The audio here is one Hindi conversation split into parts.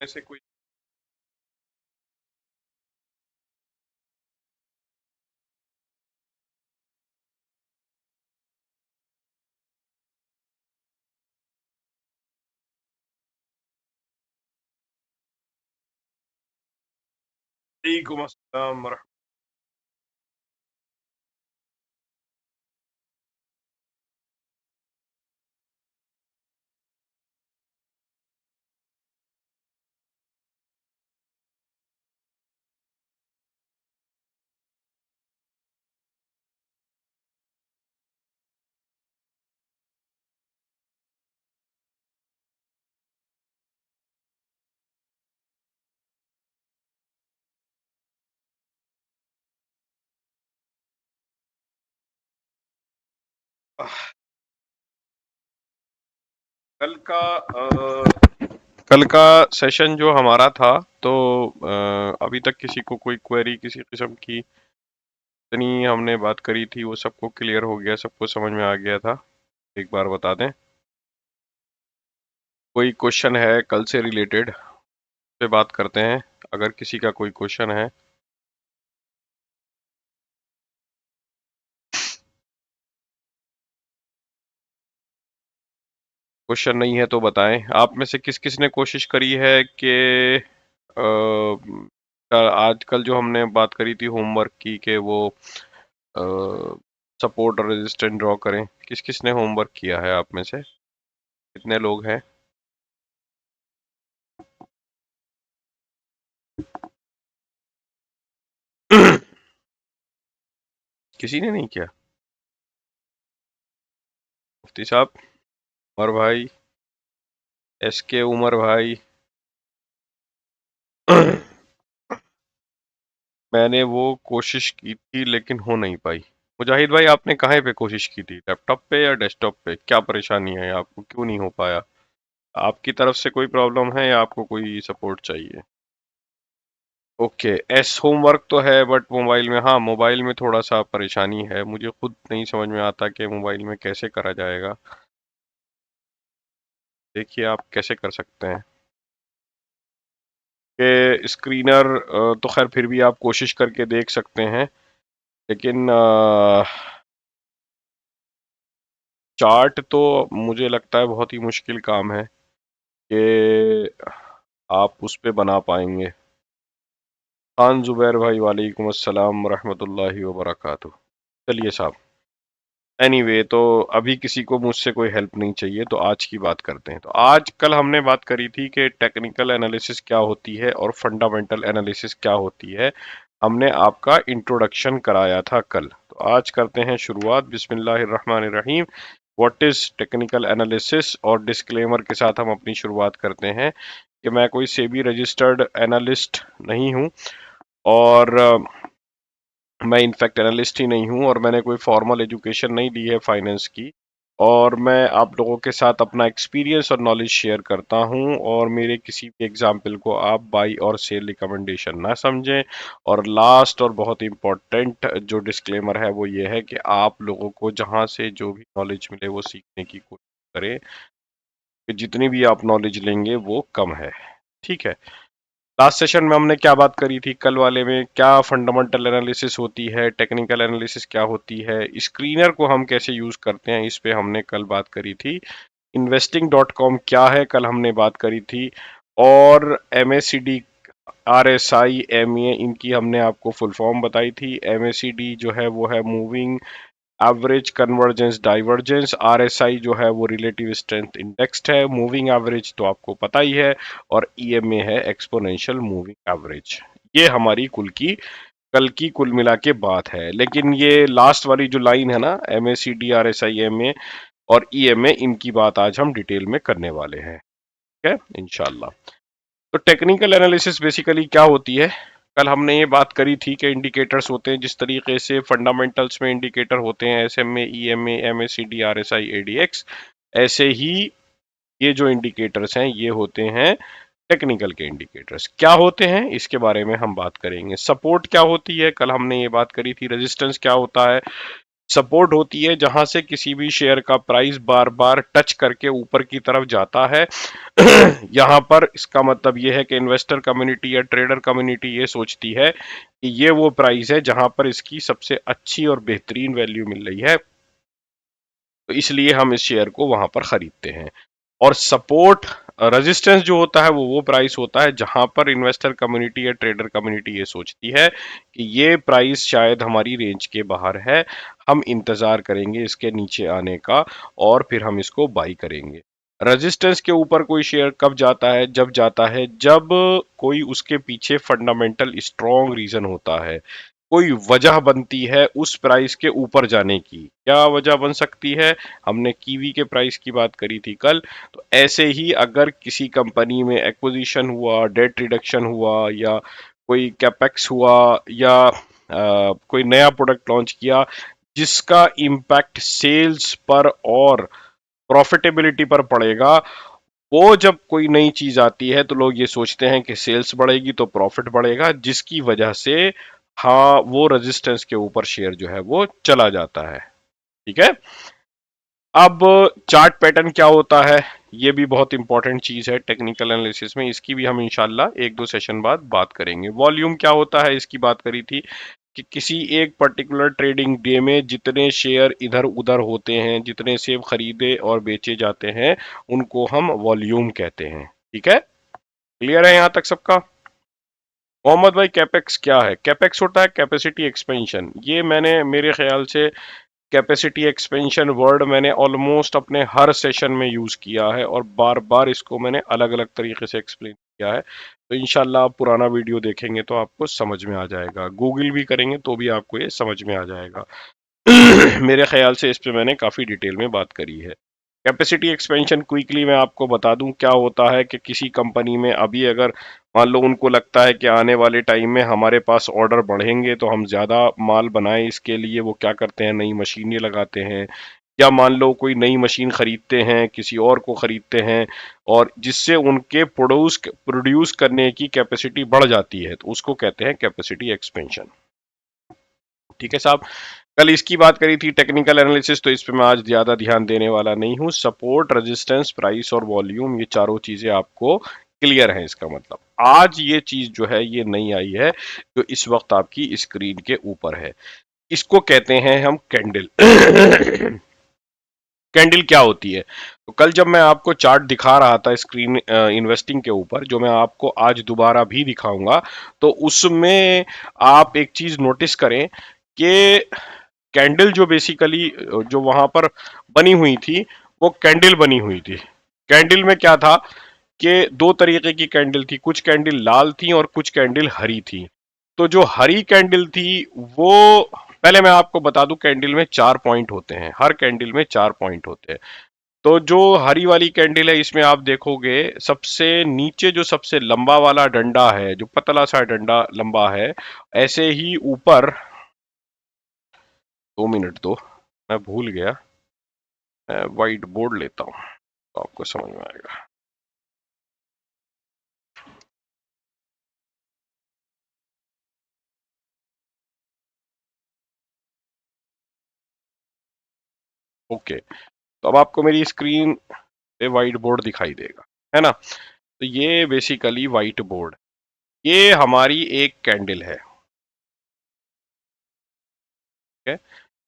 ऐसे कोई वालेकुम अस्सलाम वरहमतुल्लाह। कल का कल का सेशन जो हमारा था, तो अभी तक किसी को कोई क्वेरी किसी किस्म की, जितनी हमने बात करी थी वो सबको क्लियर हो गया, सबको समझ में आ गया था? एक बार बता दें। कोई क्वेश्चन है कल से रिलेटेड, पे बात करते हैं अगर किसी का कोई क्वेश्चन है। क्वेश्चन नहीं है तो बताएं। आप में से किस किस ने कोशिश करी है कि आजकल जो हमने बात करी थी होमवर्क की, कि वो सपोर्ट और रेजिस्टेंट ड्रॉ करें? किस किस ने होमवर्क किया है आप में से? कितने लोग हैं? किसी ने नहीं किया? मुफ्ती साहब, उमर भाई, एस के उमर भाई। मैंने वो कोशिश की थी लेकिन हो नहीं पाई। मुजाहिद भाई, आपने कहाँ पे कोशिश की थी? लैपटॉप पे या डेस्कटॉप पे? क्या परेशानी है आपको, क्यों नहीं हो पाया? आपकी तरफ से कोई प्रॉब्लम है या आपको कोई सपोर्ट चाहिए? ओके, एस होमवर्क तो है बट मोबाइल में, हाँ मोबाइल में थोड़ा सा परेशानी है, मुझे खुद नहीं समझ में आता कि मोबाइल में कैसे करा जाएगा। देखिए आप कैसे कर सकते हैं कि स्क्रीनर, तो खैर फिर भी आप कोशिश करके देख सकते हैं, लेकिन चार्ट तो मुझे लगता है बहुत ही मुश्किल काम है कि आप उस पे बना पाएंगे। खान जुबैर भाई, वालेकुम अस्सलाम रहमतुल्लाहि व बरकातुहू। चलिए साहब, एनीवे तो अभी किसी को मुझसे कोई हेल्प नहीं चाहिए, तो आज की बात करते हैं। तो आज कल हमने बात करी थी कि टेक्निकल एनालिसिस क्या होती है और फंडामेंटल एनालिसिस क्या होती है। हमने आपका इंट्रोडक्शन कराया था कल, तो आज करते हैं शुरुआत। बिस्मिल्लाहिर्रहमानिर्रहीम। व्हाट इज टेक्निकल एनालिसिस, और डिस्क्लेमर के साथ हम अपनी शुरुआत करते हैं कि मैं कोई सेबी रजिस्टर्ड एनालिस्ट नहीं हूं, और मैं इनफैक्ट एनालिस्ट ही नहीं हूं, और मैंने कोई फॉर्मल एजुकेशन नहीं ली है फाइनेंस की। और मैं आप लोगों के साथ अपना एक्सपीरियंस और नॉलेज शेयर करता हूं, और मेरे किसी भी एग्जाम्पल को आप बाई और सेल रिकमेंडेशन ना समझें। और लास्ट और बहुत इंपॉर्टेंट जो डिस्क्लेमर है वो ये है कि आप लोगों को जहां से जो भी नॉलेज मिले वो सीखने की कोशिश करें, कि जितनी भी आप नॉलेज लेंगे वो कम है। ठीक है। लास्ट सेशन में हमने क्या बात करी थी? कल वाले में क्या फंडामेंटल एनालिसिस होती है, टेक्निकल एनालिसिस क्या होती है, स्क्रीनर को हम कैसे यूज करते हैं, इस पे हमने कल बात करी थी investing.com क्या है, कल हमने बात करी थी, और MACD, RSI, MA, इनकी हमने आपको फुल फॉर्म बताई थी। MACD जो है वो है moving average convergence divergence, RSI जो है वो रिलेटिव स्ट्रेंथ इंडेक्स है, मूविंग एवरेज तो आपको पता ही है, और EMA है एक्सपोनेंशियल मूविंग एवरेज। ये हमारी कल की कुल मिला के बात है। लेकिन ये लास्ट वाली जो लाइन है ना, MACD, RSI, MA और EMA, इनकी बात आज हम डिटेल में करने वाले हैं, ठीक है, इंशाल्लाह। तो टेक्निकल एनालिसिस बेसिकली क्या होती है, कल हमने ये बात करी थी कि इंडिकेटर्स होते हैं, जिस तरीके से फंडामेंटल्स में इंडिकेटर होते हैं SMA, EMA, MACD, RSI, ADX, ऐसे ही ये जो इंडिकेटर्स हैं ये होते हैं टेक्निकल के इंडिकेटर्स। क्या होते हैं इसके बारे में हम बात करेंगे। सपोर्ट क्या होती है, कल हमने ये बात करी थी। रेजिस्टेंस क्या होता है, सपोर्ट होती है जहां से किसी भी शेयर का प्राइस बार बार टच करके ऊपर की तरफ जाता है। यहां पर इसका मतलब यह है कि इन्वेस्टर कम्युनिटी या ट्रेडर कम्युनिटी ये सोचती है कि ये वो प्राइस है जहां पर इसकी सबसे अच्छी और बेहतरीन वैल्यू मिल रही है, तो इसलिए हम इस शेयर को वहां पर खरीदते हैं। और सपोर्ट रेजिस्टेंस जो होता है वो प्राइस होता है जहां पर इन्वेस्टर कम्युनिटी या ट्रेडर कम्युनिटी ये सोचती है कि ये प्राइस शायद हमारी रेंज के बाहर है, हम इंतजार करेंगे इसके नीचे आने का और फिर हम इसको बाई करेंगे। रेजिस्टेंस के ऊपर कोई शेयर कब जाता है, जब जाता है जब कोई उसके पीछे फंडामेंटल स्ट्रॉन्ग रीजन होता है, कोई वजह बनती है उस प्राइस के ऊपर जाने की। क्या वजह बन सकती है, हमने कीवी के प्राइस की बात करी थी कल। तो ऐसे ही अगर किसी कंपनी में एक्विजिशन हुआ, डेट रिडक्शन हुआ, या कोई कैपेक्स हुआ, या कोई नया प्रोडक्ट लॉन्च किया जिसका इम्पैक्ट सेल्स पर और प्रॉफिटेबिलिटी पर पड़ेगा, वो जब कोई नई चीज आती है तो लोग ये सोचते हैं कि सेल्स बढ़ेगी तो प्रॉफिट बढ़ेगा, जिसकी वजह से हाँ वो रेजिस्टेंस के ऊपर शेयर जो है वो चला जाता है, ठीक है। अब चार्ट पैटर्न क्या होता है, ये भी बहुत इंपॉर्टेंट चीज है टेक्निकल एनालिसिस में, इसकी भी हम इंशाल्लाह एक दो सेशन बाद बात करेंगे। वॉल्यूम क्या होता है, इसकी बात करी थी कि किसी एक पर्टिकुलर ट्रेडिंग डे में जितने शेयर इधर उधर होते हैं, जितने शेयर खरीदे और बेचे जाते हैं, उनको हम वॉल्यूम कहते हैं, ठीक है। क्लियर है यहां तक सबका। मोहम्मद भाई, कैपेक्स क्या है? कैपेक्स होता है कैपेसिटी एक्सपेंशन। ये मैंने मेरे ख्याल से कैपेसिटी एक्सपेंशन वर्ड मैंने ऑलमोस्ट अपने हर सेशन में यूज किया है और बार बार इसको मैंने अलग अलग तरीके से एक्सप्लेन किया है। तो इंशाल्लाह आप पुराना वीडियो देखेंगे तो आपको समझ में आ जाएगा, गूगल भी करेंगे तो भी आपको ये समझ में आ जाएगा। मेरे ख्याल से इस पे मैंने काफी डिटेल में बात करी है। कैपेसिटी एक्सपेंशन क्विकली मैं आपको बता दूं क्या होता है कि किसी कंपनी में अभी अगर मान लो उनको लगता है कि आने वाले टाइम में हमारे पास ऑर्डर बढ़ेंगे तो हम ज्यादा माल बनाएं, इसके लिए वो क्या करते हैं, नई मशीनें लगाते हैं, या मान लो कोई नई मशीन खरीदते हैं, किसी और को खरीदते हैं, और जिससे उनके प्रोड्यूस करने की कैपेसिटी बढ़ जाती है, तो उसको कहते हैं कैपेसिटी एक्सपेंशन, ठीक है साहब। कल इसकी बात करी थी टेक्निकल एनालिसिस, तो इस पे मैं आज ज्यादा ध्यान देने वाला नहीं हूं। सपोर्ट, रेजिस्टेंस, प्राइस और वॉल्यूम, ये चारों चीजें आपको क्लियर है। इसका मतलब आज ये चीज जो है ये नई आई है, जो इस वक्त आपकी स्क्रीन के ऊपर है, इसको कहते हैं हम कैंडल। कैंडल क्या होती है, तो कल जब मैं आपको चार्ट दिखा रहा था स्क्रीन इन्वेस्टिंग के ऊपर, जो मैं आपको आज दोबारा भी दिखाऊंगा, तो उसमें आप एक चीज नोटिस करें कि कैंडल जो बेसिकली जो वहां पर बनी हुई थी, वो कैंडल बनी हुई थी। कैंडल में क्या था कि दो तरीके की कैंडल थी, कुछ कैंडल लाल थी और कुछ कैंडल हरी थी। तो जो हरी कैंडल थी वो, पहले मैं आपको बता दूं, कैंडल में 4 पॉइंट होते हैं, हर कैंडल में 4 पॉइंट होते हैं। तो जो हरी वाली कैंडल है इसमें आप देखोगे सबसे नीचे जो सबसे लंबा वाला डंडा है, जो पतला सा डंडा लंबा है, ऐसे ही ऊपर, 2 मिनट दो, मैं भूल गया, मैं व्हाइट बोर्ड लेता हूँ तो आपको समझ में आएगा। ओके, तो अब आपको मेरी स्क्रीन पे व्हाइट बोर्ड दिखाई देगा, है ना। तो ये बेसिकली व्हाइट बोर्ड, ये हमारी एक कैंडल है, ठीक है।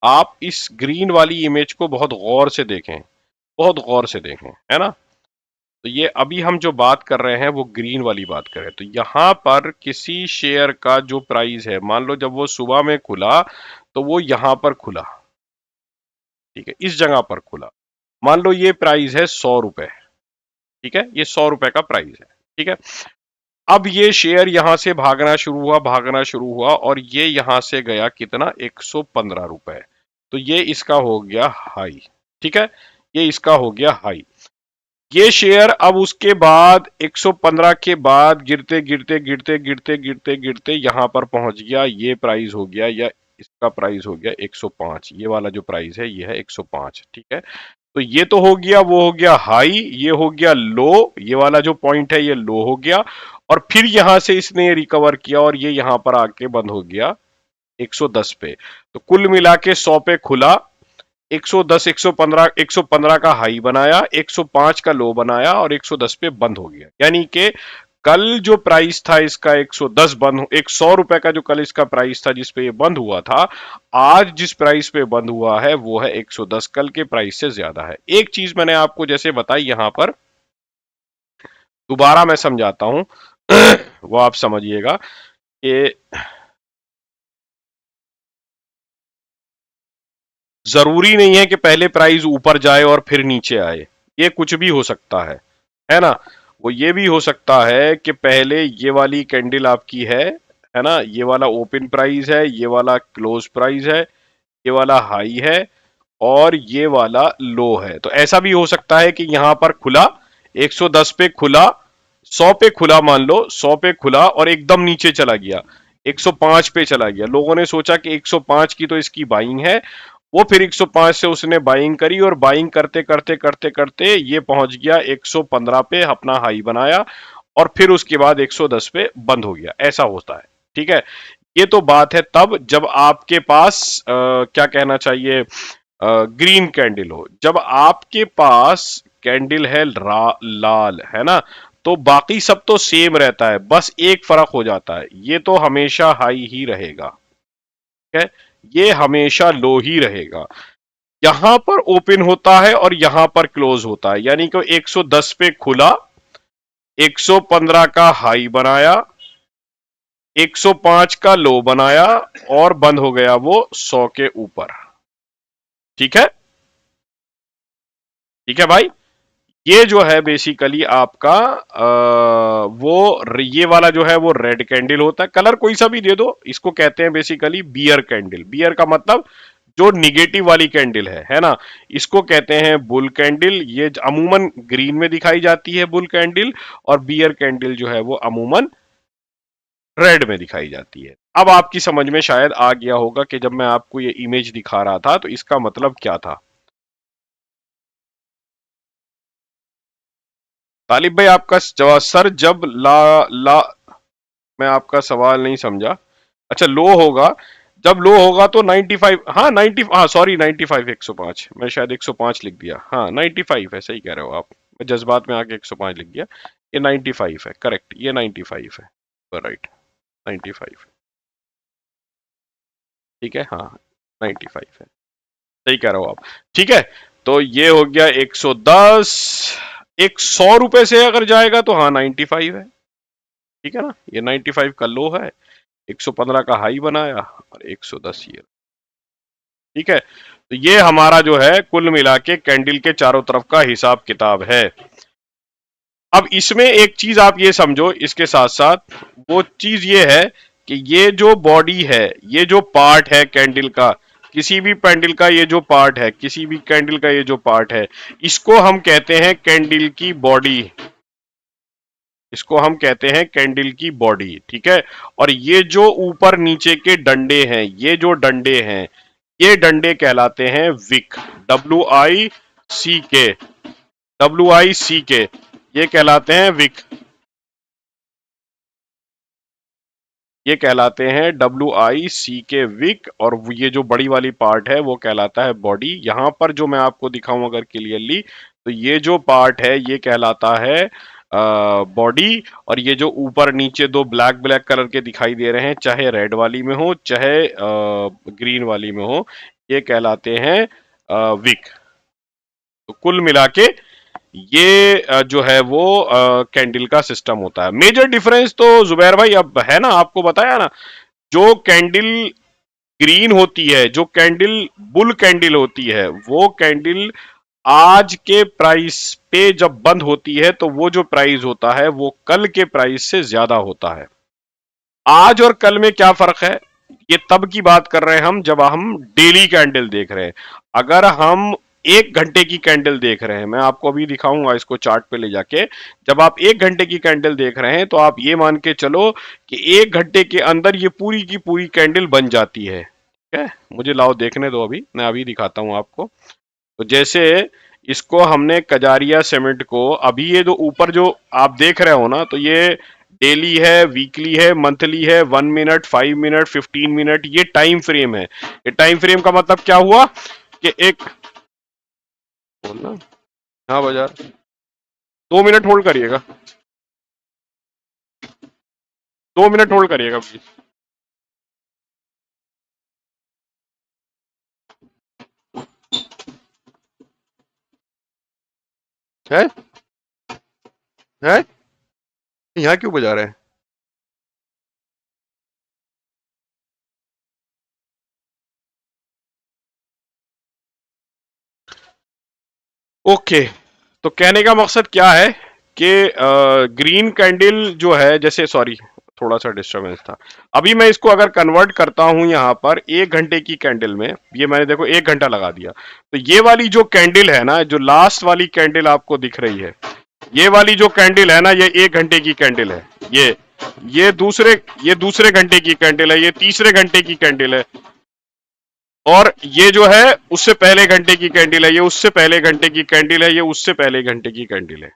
आप इस ग्रीन वाली इमेज को बहुत गौर से देखें, बहुत गौर से देखें, है ना। तो ये अभी हम जो बात कर रहे हैं वो ग्रीन वाली बात कर रहे हैं। तो यहां पर किसी शेयर का जो प्राइस है, मान लो जब वो सुबह में खुला तो वो यहां पर खुला, ठीक है, इस जगह पर खुला। मान लो ये प्राइस है 100 रुपए, ठीक है, ये 100 रुपए का प्राइस है, ठीक है। अब ये शेयर यहां से भागना शुरू हुआ और ये यहां से गया कितना, 115 रुपए। तो ये इसका हो गया हाई, ठीक है, ये इसका हो गया हाई। ये शेयर अब उसके बाद 115 के बाद गिरते गिरते गिरते गिरते गिरते गिरते यहां पर पहुंच गया, ये प्राइस हो गया, या इसका प्राइस हो गया 105। ये वाला जो प्राइस है ये है 105, ठीक है। तो ये तो हो गया, वो हो गया हाई, ये हो गया लो, ये वाला जो पॉइंट है ये लो हो गया, और फिर यहां से इसने रिकवर किया और ये यहां पर आके बंद हो गया 110 पे। तो कुल मिला के 100 पे खुला, 110, 115 का हाई बनाया, 105 का लो बनाया और 110 पे बंद हो गया। यानी कि कल जो प्राइस था इसका 110 बंद, 100 रुपए का जो कल इसका प्राइस था जिस पे ये बंद हुआ था, आज जिस प्राइस पे बंद हुआ है वो है 110, कल के प्राइस से ज्यादा है। एक चीज मैंने आपको जैसे बताई यहां पर, दोबारा मैं समझाता हूं वो आप समझिएगा कि जरूरी नहीं है कि पहले प्राइस ऊपर जाए और फिर नीचे आए, ये कुछ भी हो सकता है ना। वो ये भी हो सकता है कि पहले ये वाली कैंडल आपकी है ना, ये वाला ओपन प्राइस है, ये वाला क्लोज प्राइस है, ये वाला हाई है और ये वाला लो है। तो ऐसा भी हो सकता है कि यहां पर खुला 110 पे खुला, 100 पे खुला, मान लो 100 पे खुला और एकदम नीचे चला गया, 105 पे चला गया। लोगों ने सोचा कि 105 की तो इसकी बाइंग है, वो फिर 105 से उसने बाइंग करी और बाइंग करते करते करते करते ये पहुंच गया 115 पे, अपना हाई बनाया और फिर उसके बाद 110 पे बंद हो गया। ऐसा होता है, ठीक है। ये तो बात है तब जब आपके पास क्या कहना चाहिए, ग्रीन कैंडल हो। जब आपके पास कैंडल है लाल, है ना, तो बाकी सब तो सेम रहता है, बस एक फर्क हो जाता है, ये तो हमेशा हाई ही रहेगा, ठीक है, ये हमेशा लो ही रहेगा। यहां पर ओपन होता है और यहां पर क्लोज होता है, यानी कि 110 पे खुला, 115 का हाई बनाया, 105 का लो बनाया और बंद हो गया वो 100 के ऊपर, ठीक है, ठीक है भाई। ये जो है बेसिकली आपका ये वाला जो है वो रेड कैंडल होता है, कलर कोई सा भी दे दो, इसको कहते हैं बेसिकली बियर कैंडल। बियर का मतलब जो निगेटिव वाली कैंडल है ना, इसको कहते हैं बुल कैंडल। ये अमूमन ग्रीन में दिखाई जाती है बुल कैंडल, और बियर कैंडल जो है वो अमूमन रेड में दिखाई जाती है। अब आपकी समझ में शायद आ गया होगा कि जब मैं आपको ये इमेज दिखा रहा था तो इसका मतलब क्या था। तालिब भाई आपका जवाब सर, जब ला मैं आपका सवाल नहीं समझा। अच्छा, लो होगा, जब लो होगा तो 95, हाँ 90, हाँ सॉरी 95, 105, मैं शायद 105 लिख दिया, हाँ 95 है, सही कह रहे हो आप, मैं जज्बात में आके 105 लिख दिया। ये 95 है, करेक्ट, ये 95 है, राइट, 95 है, ठीक है, हाँ 95 है, सही कह रहे हो आप, ठीक है। तो ये हो गया 110, एक 100 रुपए से अगर जाएगा तो हाँ 95 है, ठीक है ना, ये 95 का लो है, 115 का हाई बनाया और 110 ये, ठीक है। तो ये हमारा जो है कुल मिला के कैंडल के चारों तरफ का हिसाब किताब है। अब इसमें एक चीज आप ये समझो इसके साथ साथ, वो चीज ये है कि ये जो बॉडी है, ये जो पार्ट है कैंडल का, किसी भी कैंडल का ये जो पार्ट है, किसी भी कैंडल का ये जो पार्ट है, इसको हम कहते हैं कैंडल की बॉडी, इसको हम कहते हैं कैंडल की बॉडी, ठीक है। और ये जो ऊपर नीचे के डंडे हैं, ये जो डंडे हैं, ये डंडे कहलाते हैं विक, WICK, WICK, ये कहलाते हैं विक, ये कहलाते हैं WICK विक। और ये जो बड़ी वाली पार्ट है वो कहलाता है बॉडी। यहां पर जो मैं आपको दिखाऊं अगर क्लियरली, तो ये जो पार्ट है ये कहलाता है बॉडी, और ये जो ऊपर नीचे दो ब्लैक ब्लैक कलर के दिखाई दे रहे हैं, चाहे रेड वाली में हो चाहे ग्रीन वाली में हो, ये कहलाते हैं विक, तो कुल मिला के ये जो है वो कैंडल का सिस्टम होता है। मेजर डिफरेंस तो जुबैर भाई अब है ना, आपको बताया ना, जो कैंडल ग्रीन होती है, जो कैंडल बुल कैंडल होती है, वो कैंडल आज के प्राइस पे जब बंद होती है तो वो जो प्राइस होता है वो कल के प्राइस से ज्यादा होता है। आज और कल में क्या फर्क है, ये तब की बात कर रहे हैं हम जब हम डेली कैंडल देख रहे हैं। अगर हम 1 घंटे की कैंडल देख रहे हैं, मैं आपको अभी दिखाऊंगा इसको चार्ट पे ले जाके, जब आप 1 घंटे की कैंडल देख रहे हैं तो आप ये मान के चलो कि 1 घंटे के अंदर ये पूरी की पूरी कैंडल बन जाती है। ठीक है, मुझे लाओ देखने दो, अभी मैं अभी दिखाता हूं आपको। तो जैसे इसको हमने कजारिया सीमेंट को, अभी ये जो ऊपर जो आप देख रहे हो ना, तो ये डेली है, वीकली है, मंथली है, 1 मिनट, 5 मिनट, 15 मिनट, ये टाइम फ्रेम है। ये टाइम फ्रेम का मतलब क्या हुआ कि एक, बोलना, हाँ बाजार, 2 मिनट होल्ड करिएगा, 2 मिनट होल्ड करिएगा प्लीज। है है यहाँ क्यों बजा रहे हैं? ओके, तो कहने का मकसद क्या है कि ग्रीन कैंडल जो है, जैसे, सॉरी थोड़ा सा डिस्टरबेंस था, अभी मैं इसको अगर कन्वर्ट करता हूं यहां पर 1 घंटे की कैंडल में, ये मैंने देखो 1 घंटा लगा दिया, तो ये वाली जो कैंडल है ना, जो लास्ट वाली कैंडल आपको दिख रही है, ये वाली जो कैंडल है ना, ये 1 घंटे की कैंडल है। ये दूसरे घंटे की कैंडल है, ये तीसरे घंटे की कैंडल है, और ये जो है उससे पहले घंटे की कैंडल है, ये उससे पहले घंटे की कैंडल है, ये उससे पहले घंटे की कैंडल है।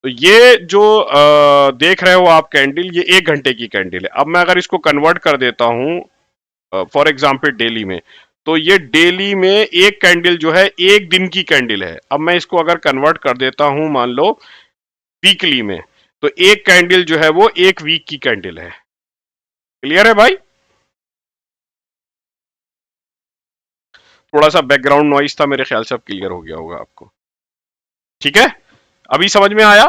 तो ये जो देख रहे हो आप कैंडल, ये 1 घंटे की कैंडल है। अब मैं अगर इसको कन्वर्ट कर देता हूं फॉर एग्जांपल डेली में, तो ये डेली में एक कैंडल जो है 1 दिन की कैंडल है। अब मैं इसको अगर कन्वर्ट कर देता हूं मान लो वीकली में, तो एक कैंडल जो है वो 1 वीक की कैंडल है। क्लियर है भाई? थोड़ा सा बैकग्राउंड नॉइस था, मेरे ख्याल से अब क्लियर हो गया होगा आपको। ठीक है, अभी समझ में आया?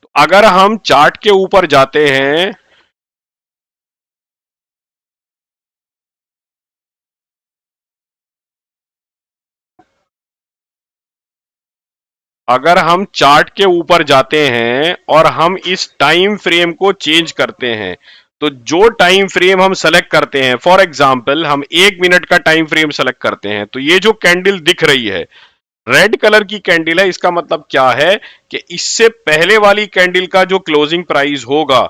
तो अगर हम चार्ट के ऊपर जाते हैं, अगर हम चार्ट के ऊपर जाते हैं और हम इस टाइम फ्रेम को चेंज करते हैं, तो जो टाइम फ्रेम हम सेलेक्ट करते हैं, फॉर एग्जांपल हम 1 मिनट का टाइम फ्रेम सेलेक्ट करते हैं, तो ये जो कैंडल दिख रही है रेड कलर की कैंडल है, इसका मतलब क्या है कि इससे पहले वाली कैंडल का जो क्लोजिंग प्राइस होगा,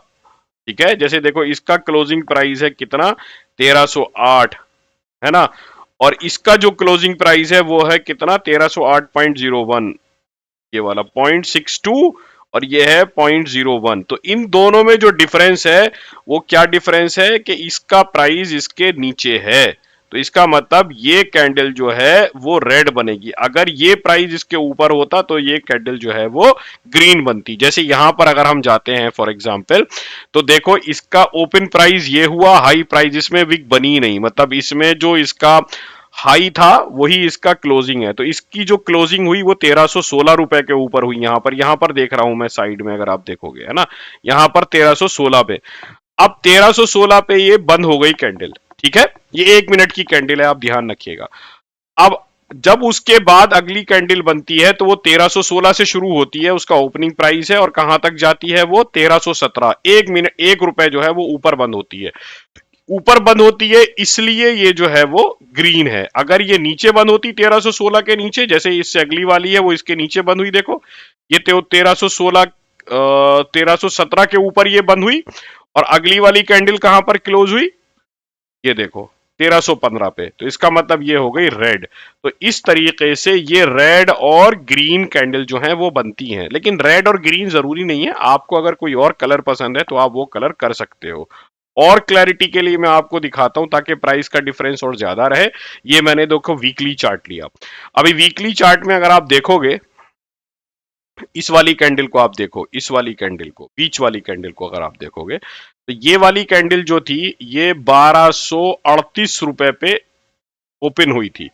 ठीक है, जैसे देखो इसका क्लोजिंग प्राइस है कितना, 1308, है ना, और इसका जो क्लोजिंग प्राइस है वो है कितना, 1308.01, ये वाला 0.62, और ये है 0.01। तो इन दोनों में जो डिफरेंस है वो क्या डिफरेंस है कि इसका प्राइस इसके नीचे है, तो इसका मतलब ये कैंडल जो है वो रेड बनेगी। अगर ये प्राइस इसके ऊपर होता तो ये कैंडल जो है वो ग्रीन बनती। जैसे यहां पर अगर हम जाते हैं फॉर एग्जांपल, तो देखो इसका ओपन प्राइस ये हुआ, हाई प्राइस इसमें विक बनी नहीं, मतलब इसमें जो इसका हाई था वही इसका क्लोजिंग है, तो इसकी जो क्लोजिंग हुई वो 1316 रुपए के ऊपर हुई। यहां पर देख रहा हूं मैं साइड में, अगर आप देखोगे, है ना, यहां पर 1316 पे, अब 1316 पे ये बंद हो गई कैंडल। ठीक है, ये 1 मिनट की कैंडल है, आप ध्यान रखिएगा। अब जब उसके बाद अगली कैंडल बनती है तो वो 1316 से शुरू होती है, उसका ओपनिंग प्राइस है, और कहां तक जाती है वो 1317, 1 मिनट 1 रुपए जो है वो ऊपर बंद होती है। ऊपर बंद होती है इसलिए ये जो है वो ग्रीन है। अगर ये नीचे बंद होती 1316 के नीचे, जैसे इससे अगली वाली है वो इसके नीचे बंद हुई, देखो ये 1316 1317 के ऊपर ये बंद हुई, और अगली वाली कैंडल कहां पर क्लोज हुई, ये देखो 1315 पे, तो इसका मतलब ये हो गई रेड। तो इस तरीके से ये रेड और ग्रीन कैंडल जो है वो बनती हैं, लेकिन रेड और ग्रीन जरूरी नहीं है, आपको अगर कोई और कलर पसंद है तो आप वो कलर कर सकते हो। और क्लैरिटी के लिए मैं आपको दिखाता हूं ताकि प्राइस का डिफरेंस और ज्यादा रहे। ये मैंने देखो वीकली चार्ट लिया। अभी वीकली चार्ट में अगर आप देखोगे, इस वाली कैंडल को आप देखो, इस वाली कैंडल को, बीच वाली कैंडल को अगर आप देखोगे, तो ये वाली कैंडल जो थी ये 1238 रुपए पे ओपन हुई थी।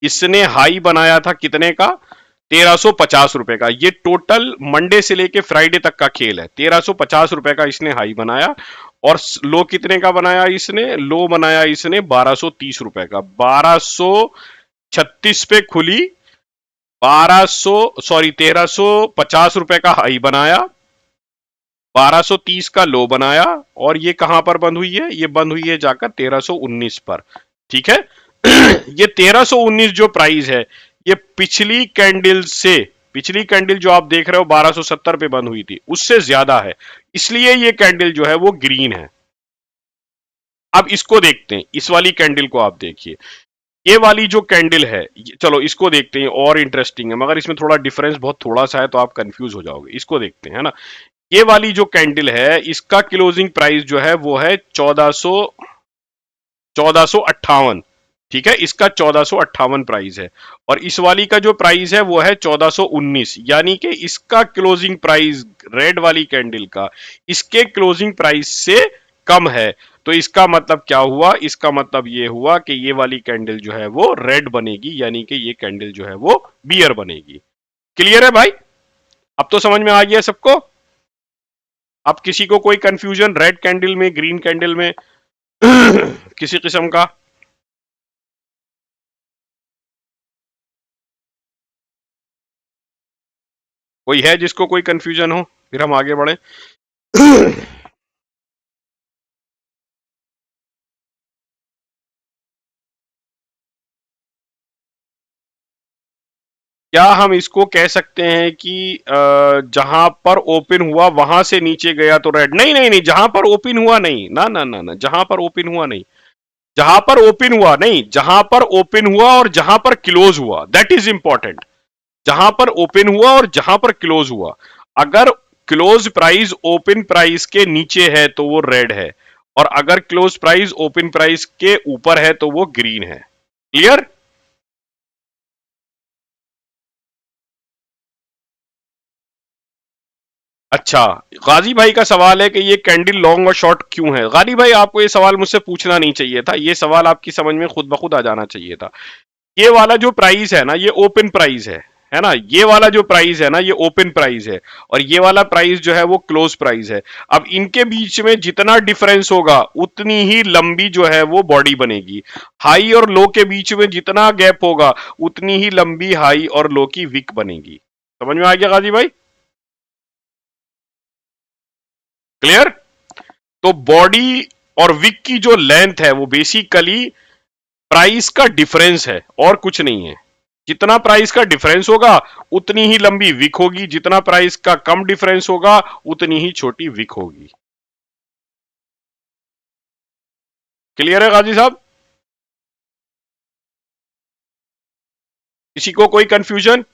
इसने हाई बनाया था कितने का, 1350 रुपए का। ये टोटल मंडे से लेके फ्राइडे तक का खेल है। 1350 रुपए का इसने हाई बनाया और लो कितने का बनाया इसने? लो बनाया इसने 1230 रुपए का। 1236 पे खुली, 1350 रुपए का हाई बनाया, 1230 का लो बनाया, और ये कहां पर बंद हुई है? ये बंद हुई है जाकर 1319 पर। ठीक है। ये 1319 जो प्राइस है, ये पिछली कैंडल जो आप देख रहे हो 1270 पे बंद हुई थी, उससे ज्यादा है, इसलिए ये कैंडल जो है वो ग्रीन है। अब इसको देखते हैं, इस वाली कैंडल को आप देखिए। ये वाली जो कैंडल है, चलो इसको देखते हैं, और इंटरेस्टिंग है, मगर इसमें थोड़ा डिफरेंस बहुत थोड़ा सा है, तो आप कंफ्यूज हो जाओगे। इसको देखते हैं, है ना। ये वाली जो कैंडल है, इसका क्लोजिंग प्राइस जो है वो है 1458। ठीक है, इसका 1458 प्राइस है, और इस वाली का जो प्राइस है वो है 1419। यानी कि इसका क्लोजिंग प्राइस रेड वाली कैंडल का इसके क्लोजिंग प्राइस से कम है। तो इसका मतलब क्या हुआ? इसका मतलब ये हुआ कि ये वाली कैंडल जो है वो रेड बनेगी, यानी कि ये कैंडल जो है वो बियर बनेगी। क्लियर है भाई? अब तो समझ में आ गया सबको। अब किसी को कोई कंफ्यूजन रेड कैंडल में, ग्रीन कैंडल में किसी किस्म का? कोई है जिसको कोई कंफ्यूजन हो? फिर हम आगे बढ़े। क्या हम इसको कह सकते हैं कि जहां पर ओपन हुआ वहां से नीचे गया तो रेड? नहीं नहीं नहीं, जहां पर ओपन हुआ नहीं, ना ना ना ना, जहां पर ओपन हुआ नहीं, जहां पर ओपन हुआ नहीं, जहां पर ओपन हुआ और जहां पर क्लोज हुआ, दैट इज इंपॉर्टेंट। जहां पर ओपन हुआ और जहां पर क्लोज हुआ। अगर क्लोज प्राइस ओपन प्राइस के नीचे है तो वो रेड है, और अगर क्लोज प्राइस ओपन प्राइस के ऊपर है तो वो ग्रीन है। क्लियर? अच्छा, गाजी भाई का सवाल है कि ये कैंडल लॉन्ग और शॉर्ट क्यों है। गाजी भाई, आपको ये सवाल मुझसे पूछना नहीं चाहिए था, ये सवाल आपकी समझ में खुद ब खुद आ जाना चाहिए था। ये वाला जो प्राइस है ना, ये ओपन प्राइस है ना। ये वाला जो प्राइस है ना, ये ओपन प्राइस है, और ये वाला प्राइस जो है वो क्लोज प्राइस है। अब इनके बीच में जितना डिफरेंस होगा उतनी ही लंबी जो है वो बॉडी बनेगी। हाई और लो के बीच में जितना गैप होगा उतनी ही लंबी हाई और लो की विक बनेगी। समझ में आ गया गाजी भाई? क्लियर? तो बॉडी और विक की जो लेंथ है वो बेसिकली प्राइस का डिफरेंस है, और कुछ नहीं है। जितना प्राइस का डिफरेंस होगा उतनी ही लंबी विक होगी, जितना प्राइस का कम डिफरेंस होगा उतनी ही छोटी विक होगी। क्लियर है गाजी साहब? किसी को कोई कंफ्यूजन?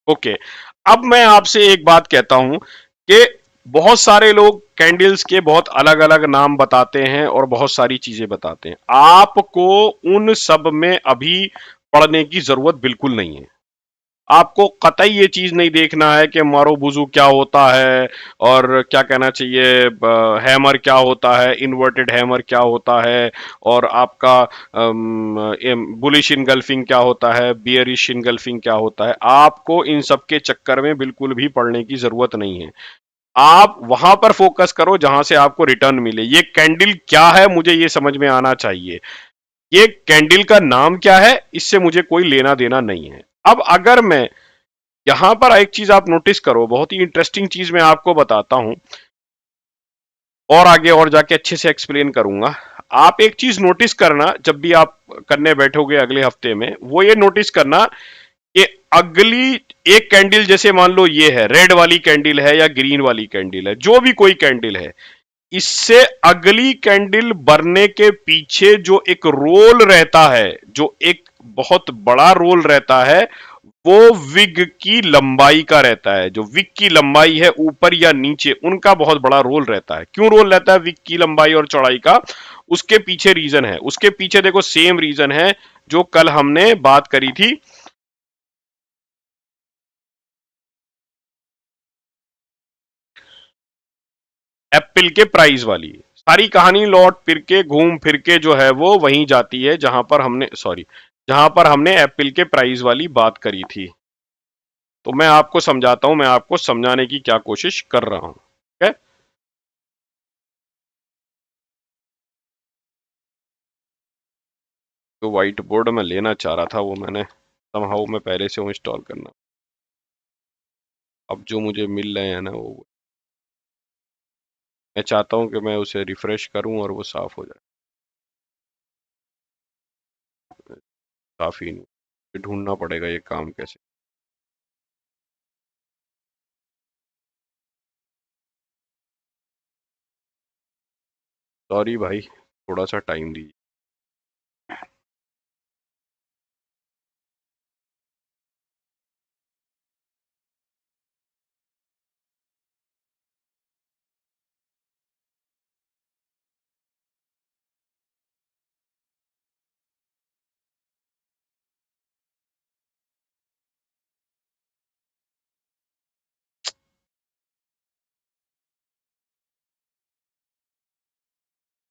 ओके। अब मैं आपसे एक बात कहता हूं कि बहुत सारे लोग कैंडल्स के बहुत अलग अलग नाम बताते हैं और बहुत सारी चीजें बताते हैं। आपको उन सब में अभी पढ़ने की जरूरत बिल्कुल नहीं है। आपको कतई ये चीज नहीं देखना है कि मारो बुजू क्या होता है, और क्या कहना चाहिए, हैमर क्या होता है, इन्वर्टेड हैमर क्या होता है, और आपका बुलिश इनगल्फिंग क्या होता है, बियरिश इनगल्फिंग क्या होता है। आपको इन सब के चक्कर में बिल्कुल भी पढ़ने की जरूरत नहीं है। आप वहां पर फोकस करो जहां से आपको रिटर्न मिले। ये कैंडल क्या है मुझे ये समझ में आना चाहिए, ये कैंडल का नाम क्या है इससे मुझे कोई लेना देना नहीं है। अब अगर मैं यहां पर एक चीज आप नोटिस करो, बहुत ही इंटरेस्टिंग चीज मैं आपको बताता हूं, और आगे और जाके अच्छे से एक्सप्लेन करूंगा। आप एक चीज नोटिस करना जब भी आप करने बैठोगे अगले हफ्ते में, वो ये नोटिस करना कि अगली एक कैंडल, जैसे मान लो ये है रेड वाली कैंडल है या ग्रीन वाली कैंडल है, जो भी कोई कैंडल है, इससे अगली कैंडल बनने के पीछे जो एक रोल रहता है, जो एक बहुत बड़ा रोल रहता है, वो विग की लंबाई का रहता है। जो विग की लंबाई है ऊपर या नीचे, उनका बहुत बड़ा रोल रहता है। क्यों रोल रहता है विग की लंबाई और चौड़ाई का? उसके पीछे रीजन है। उसके पीछे देखो सेम रीजन है जो कल हमने बात करी थी। एप्पल के प्राइस वाली सारी कहानी लौट फिर के घूम फिर के जो है वो वहीं जाती है जहां पर हमने एप्पल के प्राइस वाली बात करी थी। तो मैं आपको समझाता हूं, मैं आपको समझाने की क्या कोशिश कर रहा हूं, ठीक है। तो व्हाइट बोर्ड मैं लेना चाह रहा था, वो मैंने समहाउ में पहले से वो इंस्टॉल करना। अब जो मुझे मिल रहे हैं ना, वो मैं चाहता हूं कि मैं उसे रिफ्रेश करूं और वो साफ हो जाए। काफी नहीं, ढूंढना पड़ेगा ये काम कैसे। सॉरी भाई, थोड़ा सा टाइम दीजिए।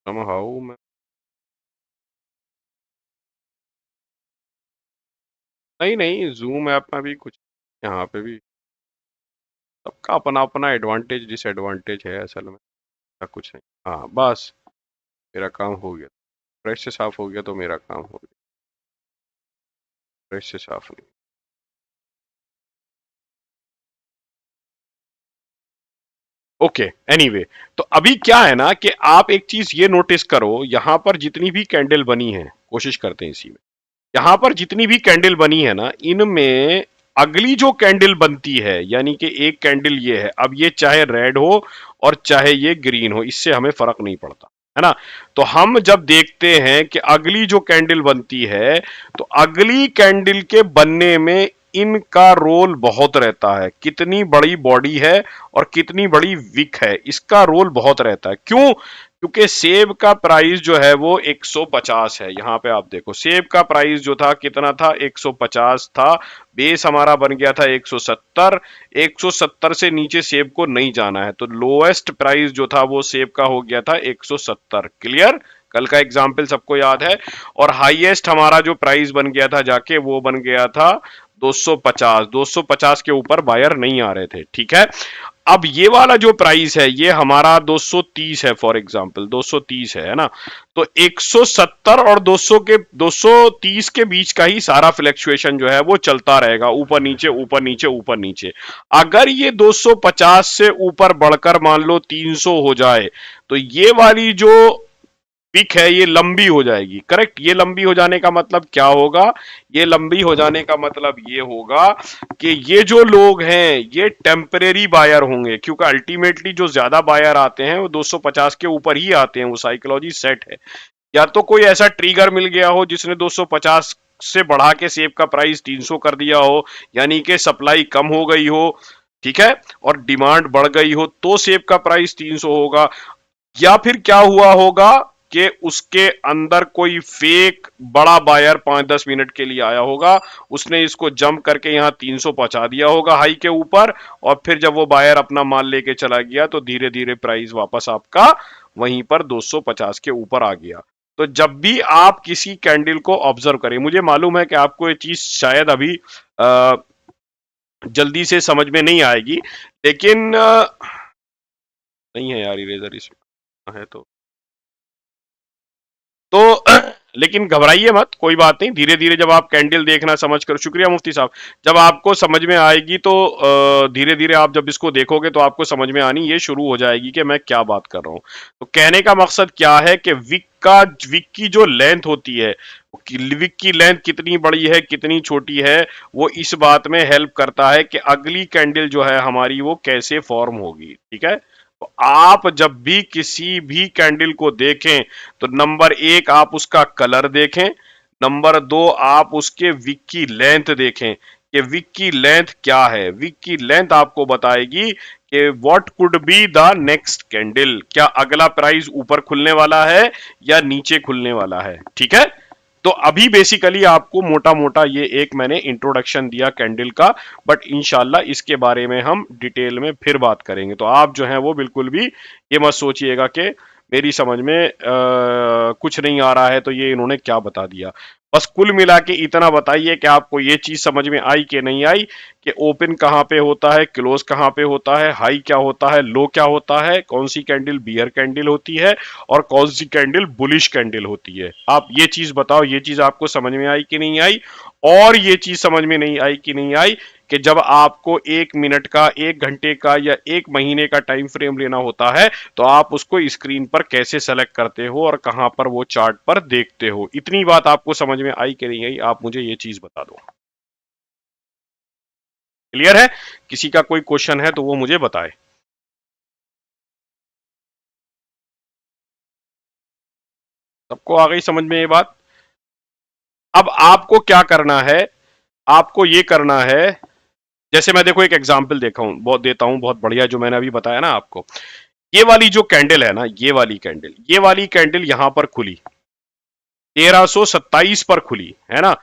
समहाउ मैं, नहीं नहीं, जूम ऐप में भी कुछ, यहाँ पे भी सबका अपना अपना एडवांटेज डिसएडवांटेज है असल में, ऐसा कुछ नहीं। हाँ बस, मेरा काम हो गया। फ्रेश से साफ हो गया तो मेरा काम हो गया। फ्रेश से साफ नहीं। ओके, एनीवे, तो अभी क्या है ना कि आप एक चीज ये नोटिस करो, यहां पर जितनी भी कैंडल बनी है, कोशिश करते हैं इसी में, यहां पर जितनी भी कैंडल बनी है ना, इनमें अगली जो कैंडल बनती है, यानी कि एक कैंडल ये है, अब ये चाहे रेड हो और चाहे ये ग्रीन हो, इससे हमें फर्क नहीं पड़ता, है ना। तो हम जब देखते हैं कि अगली जो कैंडल बनती है, तो अगली कैंडल के बनने में इनका रोल बहुत रहता है, कितनी बड़ी बॉडी है और कितनी बड़ी विक है, इसका रोल बहुत रहता है। क्यों? क्योंकि सेब का प्राइस जो है वो 150 है। यहां पे आप देखो, सेब का प्राइस जो था कितना था, 150 था। बेस हमारा बन गया था 170। 170 से नीचे सेब को नहीं जाना है, तो लोएस्ट प्राइस जो था वो सेब का हो गया था 170। क्लियर? कल का एग्जाम्पल सबको याद है। और हाईएस्ट हमारा जो प्राइस बन गया था जाके, वो बन गया था 250। 250 के ऊपर बायर नहीं आ रहे थे, ठीक है। अब ये वाला जो प्राइस है, ये हमारा 230 है, फॉर एग्जांपल 230 है ना। तो 170 और 200 के 230 के बीच का ही सारा फ्लक्चुएशन जो है वो चलता रहेगा, ऊपर नीचे ऊपर नीचे ऊपर नीचे। अगर ये 250 से ऊपर बढ़कर मान लो 300 हो जाए, तो ये वाली जो पिक है ये लंबी हो जाएगी। करेक्ट? ये लंबी हो जाने का मतलब क्या होगा? ये लंबी हो जाने का मतलब ये होगा कि ये जो लोग हैं ये टेम्परेरी बायर होंगे, क्योंकि अल्टीमेटली जो ज्यादा बायर आते हैं वो 250 के ऊपर ही आते हैं, वो साइकोलॉजी सेट है। या तो कोई ऐसा ट्रिगर मिल गया हो जिसने 250 से बढ़ा के सेब का प्राइस 300 कर दिया हो, यानी कि सप्लाई कम हो गई हो, ठीक है, और डिमांड बढ़ गई हो, तो सेब का प्राइस 300 होगा। या फिर क्या हुआ होगा कि उसके अंदर कोई फेक बड़ा बायर 5-10 मिनट के लिए आया होगा, उसने इसको जंप करके यहां 300 पहुंचा दिया होगा हाई के ऊपर, और फिर जब वो बायर अपना माल लेके चला गया तो धीरे धीरे प्राइस वापस आपका वहीं पर 250 के ऊपर आ गया। तो जब भी आप किसी कैंडल को ऑब्जर्व करें, मुझे मालूम है कि आपको ये चीज शायद अभी जल्दी से समझ में नहीं आएगी, लेकिन नहीं है यार इरेजर इसमें है तो लेकिन घबराइए मत, कोई बात नहीं, धीरे धीरे जब आप कैंडल देखना समझ कर, शुक्रिया मुफ्ती साहब, जब आपको समझ में आएगी तो धीरे धीरे आप जब इसको देखोगे तो आपको समझ में आनी ये शुरू हो जाएगी कि मैं क्या बात कर रहा हूं। तो कहने का मकसद क्या है कि विक की जो लेंथ होती है, विक की लेंथ कितनी बड़ी है कितनी छोटी है, वो इस बात में हेल्प करता है कि अगली कैंडल जो है हमारी वो कैसे फॉर्म होगी, ठीक है। तो आप जब भी किसी भी कैंडल को देखें, तो नंबर एक आप उसका कलर देखें, नंबर दो आप उसके विक की लेंथ देखें कि विक की लेंथ क्या है। विक की लेंथ आपको बताएगी कि what could be the next candle, क्या अगला प्राइस ऊपर खुलने वाला है या नीचे खुलने वाला है, ठीक है। तो अभी बेसिकली आपको मोटा मोटा ये एक मैंने इंट्रोडक्शन दिया कैंडल का, बट इंशाल्लाह इसके बारे में हम डिटेल में फिर बात करेंगे। तो आप जो है वो बिल्कुल भी ये मत सोचिएगा कि मेरी समझ में कुछ नहीं आ रहा है तो ये इन्होंने क्या बता दिया। बस कुल मिला के इतना बताइए कि आपको ये चीज समझ में आई कि नहीं आई, कि ओपन कहाँ पे होता है, क्लोज कहाँ पे होता है, हाई क्या होता है, लो क्या होता है, कौन सी कैंडल बियर कैंडल होती है और कौन सी कैंडल बुलिश कैंडल होती है। आप ये चीज बताओ, ये चीज आपको समझ में आई कि नहीं आई। और ये चीज समझ में नहीं आई कि नहीं आई कि जब आपको 1 मिनट का, 1 घंटे का या 1 महीने का टाइम फ्रेम लेना होता है तो आप उसको स्क्रीन पर कैसे सेलेक्ट करते हो और कहां पर वो चार्ट पर देखते हो। इतनी बात आपको समझ में आई कि नहीं आई, आप मुझे ये चीज बता दो। क्लियर है? किसी का कोई क्वेश्चन है तो वो मुझे बताए। सबको आ गई समझ में ये बात? अब आपको क्या करना है, आपको ये करना है, जैसे मैं देखो एक एग्जांपल देखा हूं, बहुत देता हूं, बहुत बढ़िया, जो मैंने अभी बताया ना आपको। ये वाली जो कैंडल है ना, ये वाली कैंडल यहां पर खुली 1327 पर खुली है ना।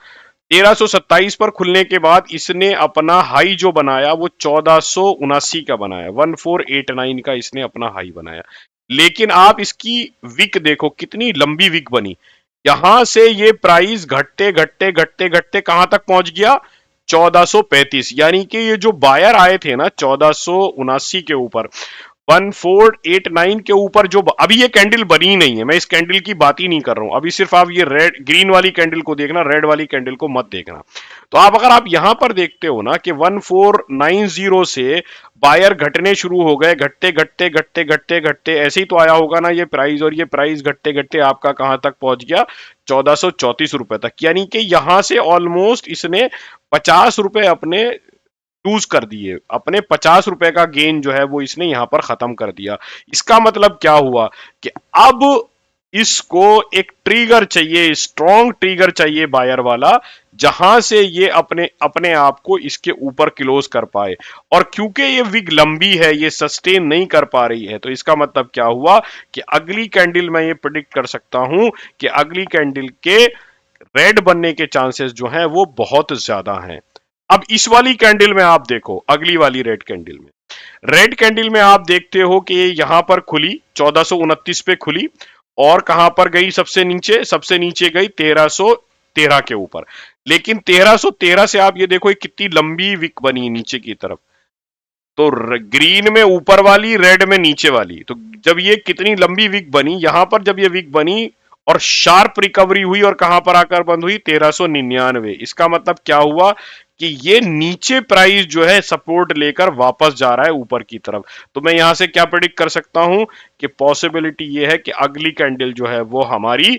1327 पर खुलने के बाद इसने अपना हाई जो बनाया वो 1479 का बनाया, 1489 का इसने अपना हाई बनाया। लेकिन आप इसकी विक देखो कितनी लंबी विक बनी। यहां से ये प्राइस घटते घटते घटते घटते कहां तक पहुंच गया, 1435। यानी कि ये जो बायर आए थे ना 1479 के ऊपर, 1489 के ऊपर, जो अभी ये कैंडल बनी ही नहीं है, मैं इस कैंडल की बात ही नहीं कर रहा हूं अभी, सिर्फ आप ये रेड ग्रीन वाली कैंडल को देखना, रेड वाली कैंडल को मत देखना। तो आप अगर आप यहां पर देखते हो ना कि 1490 से बायर घटने शुरू हो गए, घटते घटते घटते घटते घटते ऐसे ही तो आया होगा ना ये प्राइस, और ये प्राइस घटते घटते आपका कहां तक पहुंच गया, 1434 रुपए तक। यानी कि यहां से ऑलमोस्ट इसने 50 रुपए अपने लूज कर दिए, अपने 50 रुपए का गेन जो है वो इसने यहां पर खत्म कर दिया। इसका मतलब क्या हुआ कि अब इसको एक ट्रिगर चाहिए, स्ट्रॉन्ग ट्रिगर चाहिए बायर वाला, जहां से ये अपने अपने आप को इसके ऊपर क्लोज कर पाए। और क्योंकि ये विग लंबी है, ये सस्टेन नहीं कर पा रही है, तो इसका मतलब क्या हुआ कि अगली कैंडल मैं ये प्रिडिक्ट कर सकता हूं कि अगली कैंडल के रेड बनने के चांसेस जो हैं वो बहुत ज्यादा हैं। अब इस वाली कैंडल में आप देखो, अगली वाली रेड कैंडल में आप देखते हो कि यहां पर खुली 1429 पे खुली, और कहां पर गई, सबसे नीचे गई 1313 के ऊपर। लेकिन 1313 से आप ये देखो कितनी लंबी विक बनी नीचे की तरफ। तो ग्रीन में ऊपर वाली, रेड में नीचे वाली, तो जब ये कितनी लंबी विक बनी, यहां पर जब ये विक बनी और शार्प रिकवरी हुई और कहां पर आकर बंद हुई, 1399। इसका मतलब क्या हुआ कि ये नीचे प्राइस जो है सपोर्ट लेकर वापस जा रहा है ऊपर की तरफ। तो मैं यहां से क्या प्रेडिक्ट कर सकता हूं कि पॉसिबिलिटी ये है कि अगली कैंडल जो है वो हमारी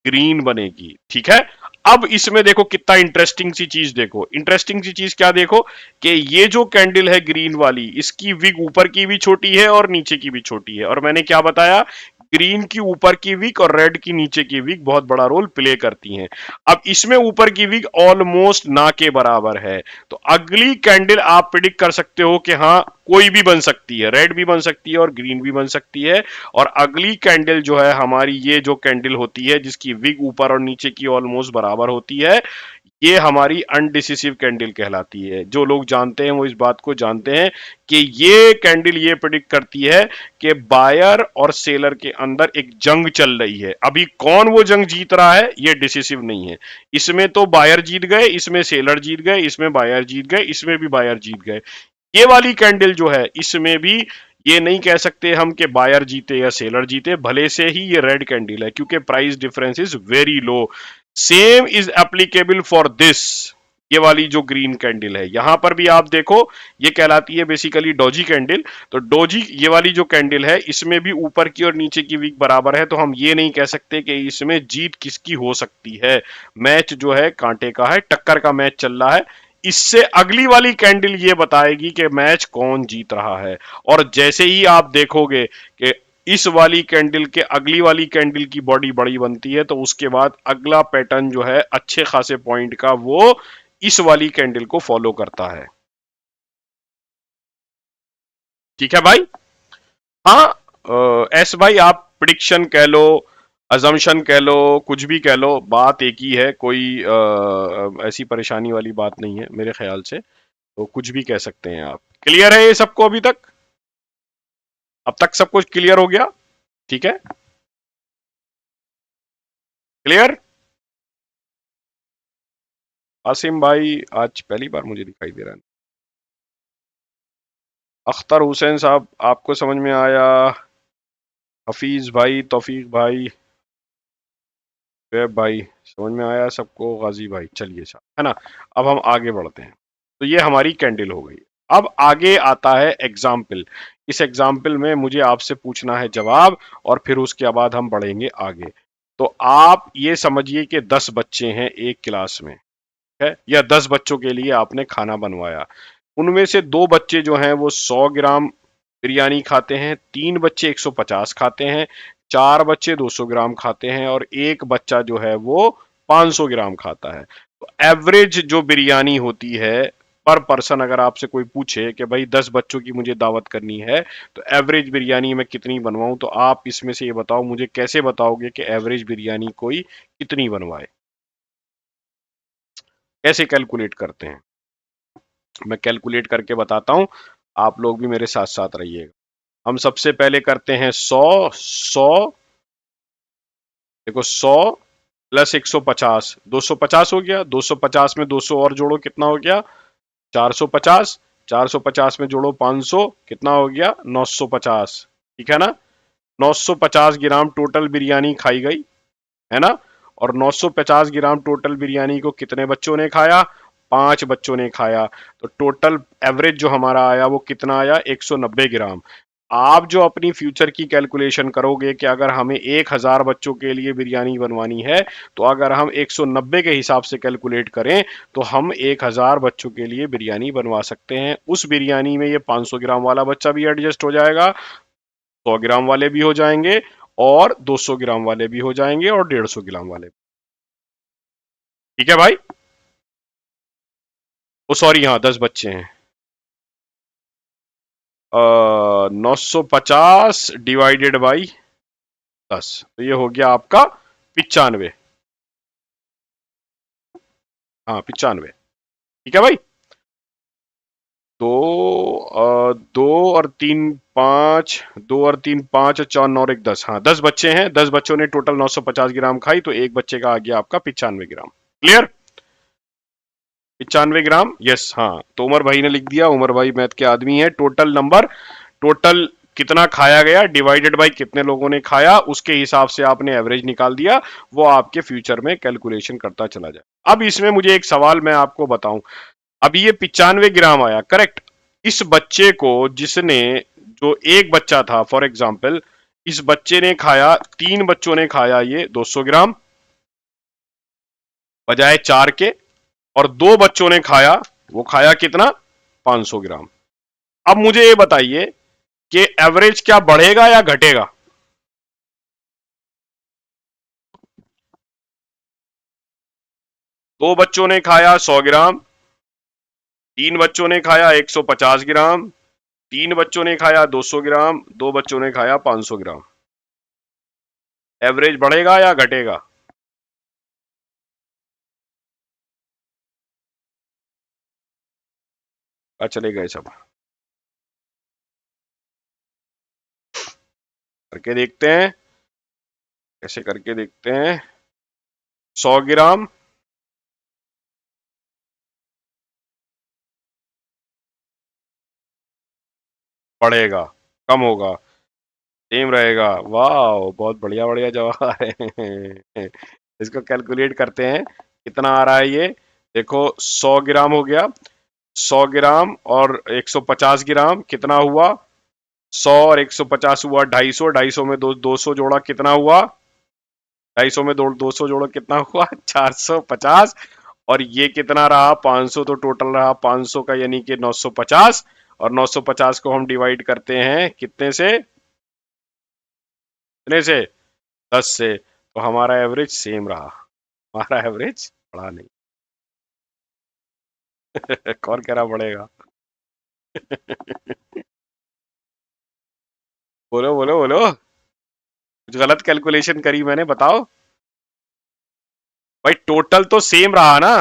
ग्रीन बनेगी। ठीक है? अब इसमें देखो कितना इंटरेस्टिंग सी चीज, देखो इंटरेस्टिंग सी चीज क्या, देखो कि ये जो कैंडल है ग्रीन वाली, इसकी विग ऊपर की भी छोटी है और नीचे की भी छोटी है। और मैंने क्या बताया, ग्रीन की ऊपर की विक और रेड की नीचे की विक बहुत बड़ा रोल प्ले करती हैं। अब इसमें ऊपर की विक ऑलमोस्ट ना के बराबर है, तो अगली कैंडल आप प्रिडिक्ट कर सकते हो कि हाँ कोई भी बन सकती है, रेड भी बन सकती है और ग्रीन भी बन सकती है। और अगली कैंडल जो है हमारी, ये जो कैंडल होती है जिसकी विग ऊपर और नीचे की ऑलमोस्ट बराबर होती है, ये हमारी अनडिसिसिव कैंडल कहलाती है। जो लोग जानते हैं वो इस बात को जानते हैं कि ये कैंडल ये प्रेडिक्ट करती है कि बायर और सेलर के अंदर एक जंग चल रही है। अभी कौन वो जंग जीत रहा है ये डिसिसिव नहीं है। इसमें तो बायर जीत गए, इसमें सेलर जीत गए, इसमें बायर जीत गए, इसमें भी बायर जीत गए। ये वाली कैंडल जो है इसमें भी ये नहीं कह सकते हम कि बायर जीते या सेलर जीते, भले से ही ये रेड कैंडल है, क्योंकि price difference is very low. Same is applicable for this, ये वाली जो ग्रीन कैंडल है, यहां पर भी आप देखो ये कहलाती है बेसिकली डोजी कैंडल। तो डोजी, ये वाली जो कैंडल है, इसमें भी ऊपर की और नीचे की वीक बराबर है, तो हम ये नहीं कह सकते कि इसमें जीत किसकी हो सकती है। मैच जो है कांटे का है, टक्कर का मैच चल रहा है। इससे अगली वाली कैंडल ये बताएगी कि मैच कौन जीत रहा है। और जैसे ही आप देखोगे कि इस वाली कैंडल के अगली वाली कैंडल की बॉडी बड़ी बनती है, तो उसके बाद अगला पैटर्न जो है अच्छे खासे पॉइंट का, वो इस वाली कैंडल को फॉलो करता है। ठीक है भाई? हाँ, एस भाई, आप प्रिडिक्शन कह लो, अजम्पशन कह लो, कुछ भी कह लो, बात एक ही है, कोई ऐसी परेशानी वाली बात नहीं है मेरे ख्याल से। तो कुछ भी कह सकते हैं आप। क्लियर है ये सबको अभी तक? अब तक सब कुछ क्लियर हो गया? ठीक है, क्लियर। आसिम भाई आज पहली बार मुझे दिखाई दे रहा है। अख्तर हुसैन साहब आपको समझ में आया? हफीज भाई, तौफीक भाई, वेब भाई, समझ में आया सबको? गाजी भाई, चलिए साहब, है ना। अब हम आगे बढ़ते हैं। तो ये हमारी कैंडल हो गई। अब आगे आता है एग्जाम्पल। इस एग्जाम्पल में मुझे आपसे पूछना है जवाब, और फिर उसके बाद हम बढ़ेंगे आगे। तो आप ये समझिए कि 10 बच्चे हैं एक क्लास में, है, या 10 बच्चों के लिए आपने खाना बनवाया। उनमें से 2 बच्चे जो हैं वो 100 ग्राम बिरयानी खाते हैं, 3 बच्चे 150 खाते हैं, 4 बच्चे 200 ग्राम खाते हैं, और एक बच्चा जो है वो 500 ग्राम खाता है। तो एवरेज जो बिरयानी होती है पर पर्सन, अगर आपसे कोई पूछे कि भाई 10 बच्चों की मुझे दावत करनी है तो एवरेज बिरयानी मैं कितनी बनवाऊं, तो आप इसमें से ये बताओ मुझे, कैसे बताओगे कि एवरेज बिरयानी कोई कितनी बनवाए? कैसे कैलकुलेट करते हैं? मैं कैलकुलेट करके बताता हूं, आप लोग भी मेरे साथ साथ रहिएगा। हम सबसे पहले करते हैं 100 देखो 100 प्लस 150, 250 हो गया। 250 में 200 और जोड़ो, कितना हो गया? 450। 450 में जोड़ो 500, कितना हो गया? 950। ठीक है ना। 950 ग्राम टोटल बिरयानी खाई गई, है ना। और 950 ग्राम टोटल बिरयानी को कितने बच्चों ने खाया? 5 बच्चों ने खाया। तो टोटल एवरेज जो हमारा आया वो कितना आया? 190 ग्राम। आप जो अपनी फ्यूचर की कैलकुलेशन करोगे कि अगर हमें 1000 बच्चों के लिए बिरयानी बनवानी है, तो अगर हम 190 के हिसाब से कैलकुलेट करें तो हम 1000 बच्चों के लिए बिरयानी बनवा सकते हैं। उस बिरयानी में ये 500 ग्राम वाला बच्चा भी एडजस्ट हो जाएगा, 100 ग्राम वाले भी हो जाएंगे, और 200 ग्राम वाले भी हो जाएंगे, और 150 ग्राम वाले। ठीक है भाई। ओ सॉरी, हाँ 10 बच्चे हैं। 950 डिवाइडेड बाई 10, तो ये हो गया आपका 95। हाँ 95। ठीक है भाई। दो और तीन पाँच, 2 और 3 5 और 4 9 और 1 10, हाँ 10 बच्चे हैं। 10 बच्चों ने टोटल 950 ग्राम खाई, तो एक बच्चे का आ गया आपका 95 ग्राम। क्लियर? 95 ग्राम, यस। हाँ तो उमर भाई ने लिख दिया, उमर भाई मैथ के आदमी है। टोटल नंबर, टोटल कितना खाया गया डिवाइडेड बाय कितने लोगों ने खाया, उसके हिसाब से आपने एवरेज निकाल दिया। वो आपके फ्यूचर में कैलकुलेशन करता चला जाए। अब इसमें मुझे एक सवाल मैं आपको बताऊं। अब ये 95 ग्राम आया, करेक्ट। इस बच्चे को, जिसने, जो एक बच्चा था फॉर एग्जाम्पल, इस बच्चे ने खाया, 3 बच्चों ने खाया ये 200 ग्राम बजाय 4 के, और 2 बच्चों ने खाया, वो खाया कितना? 500 ग्राम। अब मुझे ये बताइए कि एवरेज क्या बढ़ेगा या घटेगा? 2 बच्चों ने खाया 100 ग्राम, 3 बच्चों ने खाया 150 ग्राम, 3 बच्चों ने खाया 200 ग्राम, 2 बच्चों ने खाया 500 ग्राम। एवरेज बढ़ेगा या घटेगा? चले गए सब। करके देखते हैं, कैसे करके देखते हैं। 100 ग्राम बढ़ेगा, कम होगा, सेम रहेगा? वाह, बहुत बढ़िया बढ़िया जवाब आ रहे हैं। इसको कैलकुलेट करते हैं, कितना आ रहा है ये। देखो 100 ग्राम हो गया, 100 ग्राम और 150 ग्राम कितना हुआ? 100 और 150 हुआ 250, 250 में 200 जोड़ा, कितना हुआ? 250 में 200 जोड़ा, कितना हुआ? 450। और ये कितना रहा? 500। तो टोटल रहा 500 का, यानी कि 950। और 950 को हम डिवाइड करते हैं कितने से? कितने से? 10 से। तो हमारा एवरेज सेम रहा, हमारा एवरेज बढ़ा नहीं। कौन कह रहा बढ़ेगा? बोलो बोलो बोलो, कुछ गलत कैलकुलेशन करी मैंने, बताओ। भाई टोटल तो सेम रहा ना।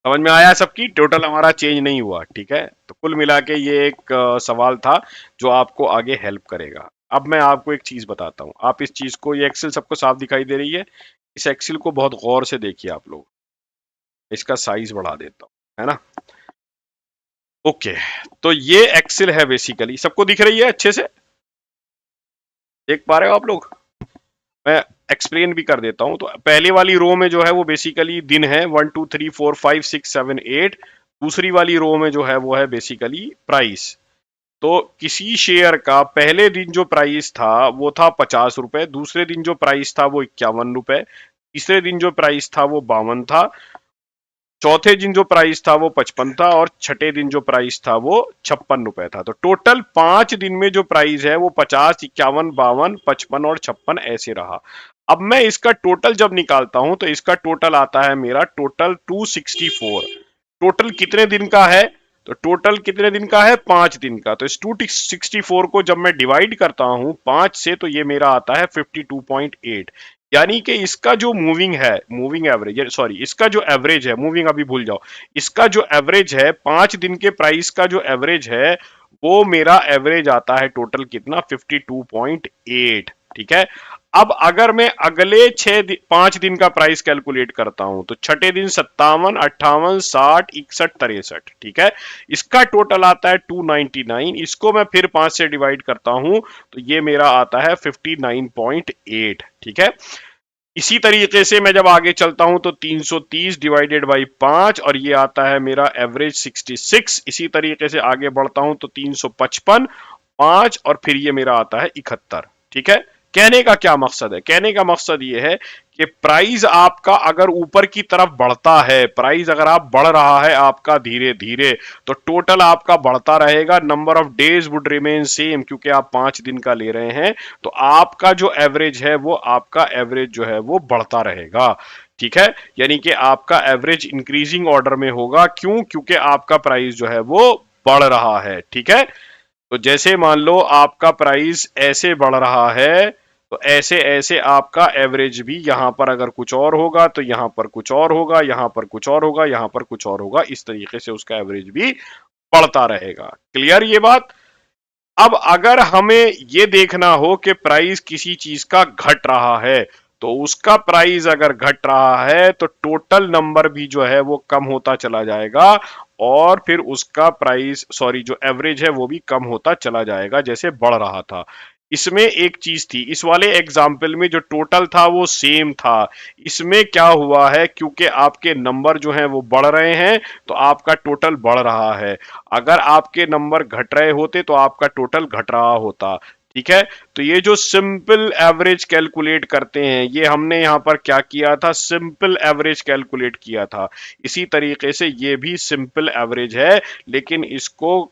समझ में आया सबकी? टोटल हमारा चेंज नहीं हुआ, ठीक है। तो कुल मिला के ये एक सवाल था जो आपको आगे हेल्प करेगा। अब मैं आपको एक चीज बताता हूँ, आप इस चीज को, ये एक्सेल सबको साफ दिखाई दे रही है? इस एक्सेल को बहुत गौर से देखिए आप लोग। इसका साइज बढ़ा देता हूँ, है ना। ओके, तो ये एक्सेल है बेसिकली, सबको दिख रही है अच्छे से? देख पा रहे हो आप लोग? मैं एक्सप्लेन भी कर देता हूं। तो पहले वाली रो में जो है वो बेसिकली दिन है, 1 2 3 4 5 6 7 8। दूसरी वाली रो में जो है वो है बेसिकली प्राइस। तो किसी शेयर का पहले दिन जो प्राइस था वो था 50 रुपए, दूसरे दिन जो प्राइस था वो 51 रुपए, तीसरे दिन जो प्राइस था वो 52 था, चौथे दिन जो प्राइस था वो 55 था, और छठे दिन जो प्राइस था वो 56 रुपए था। तो टोटल 5 दिन में जो प्राइस है वो 50, 51, 52, 55 और 56 ऐसे रहा। अब मैं इसका टोटल जब निकालता हूं तो इसका टोटल आता है मेरा टोटल 264। टोटल कितने दिन का है? तो टोटल कितने दिन का है? 5 दिन का। तो इस 264 को जब मैं डिवाइड करता हूं 5 से तो ये मेरा आता है 52.8। यानी कि इसका जो मूविंग है, मूविंग एवरेज, सॉरी, इसका जो एवरेज है, मूविंग अभी भूल जाओ, इसका जो एवरेज है 5 दिन के प्राइस का जो एवरेज है वो मेरा एवरेज आता है टोटल कितना? 52.8। ठीक है। अब अगर मैं अगले 5 दिन का प्राइस कैलकुलेट करता हूं तो छठे दिन 57, 58, 60, 61, 63। ठीक है। इसका टोटल आता है 299। इसको मैं फिर 5 से डिवाइड करता हूं तो ये मेरा आता है 59.8। ठीक है। इसी तरीके से मैं जब आगे चलता हूं तो 330 डिवाइडेड बाई 5 और ये आता है मेरा एवरेज 66। इसी तरीके से आगे बढ़ता हूं तो 355, 5 और फिर ये मेरा आता है 71। ठीक है। कहने का क्या मकसद है? कहने का मकसद ये है कि प्राइस आपका अगर ऊपर की तरफ बढ़ता है, प्राइस अगर आप बढ़ रहा है आपका धीरे धीरे, तो टोटल आपका बढ़ता रहेगा, number of days would remain same, क्योंकि आप 5 दिन का ले रहे हैं। तो आपका जो एवरेज है वो, आपका एवरेज जो है वो बढ़ता रहेगा। ठीक है। यानी कि आपका एवरेज इंक्रीजिंग ऑर्डर में होगा। क्यों? क्योंकि आपका प्राइस जो है वो बढ़ रहा है। ठीक है। तो जैसे मान लो आपका प्राइस ऐसे बढ़ रहा है तो ऐसे ऐसे आपका एवरेज भी, यहां पर अगर कुछ और होगा तो यहां पर कुछ और होगा, यहां पर कुछ और होगा, यहां पर कुछ और होगा, इस तरीके से उसका एवरेज भी बढ़ता रहेगा। क्लियर ये बात? अब अगर हमें ये देखना हो कि प्राइस किसी चीज का घट रहा है तो उसका प्राइस अगर घट रहा है तो टोटल नंबर भी जो है वो कम होता चला जाएगा, और फिर उसका प्राइस, सॉरी, जो एवरेज है वो भी कम होता चला जाएगा जैसे बढ़ रहा था। इसमें एक चीज थी, इस वाले एग्जाम्पल में जो टोटल था वो सेम था। इसमें क्या हुआ है, क्योंकि आपके नंबर जो हैं वो बढ़ रहे हैं तो आपका टोटल बढ़ रहा है। अगर आपके नंबर घट रहे होते तो आपका टोटल घट रहा होता। ठीक है। तो ये जो सिंपल एवरेज कैलकुलेट करते हैं, ये हमने यहां पर क्या किया था? सिंपल एवरेज कैलकुलेट किया था। इसी तरीके से ये भी सिंपल एवरेज है, लेकिन इसको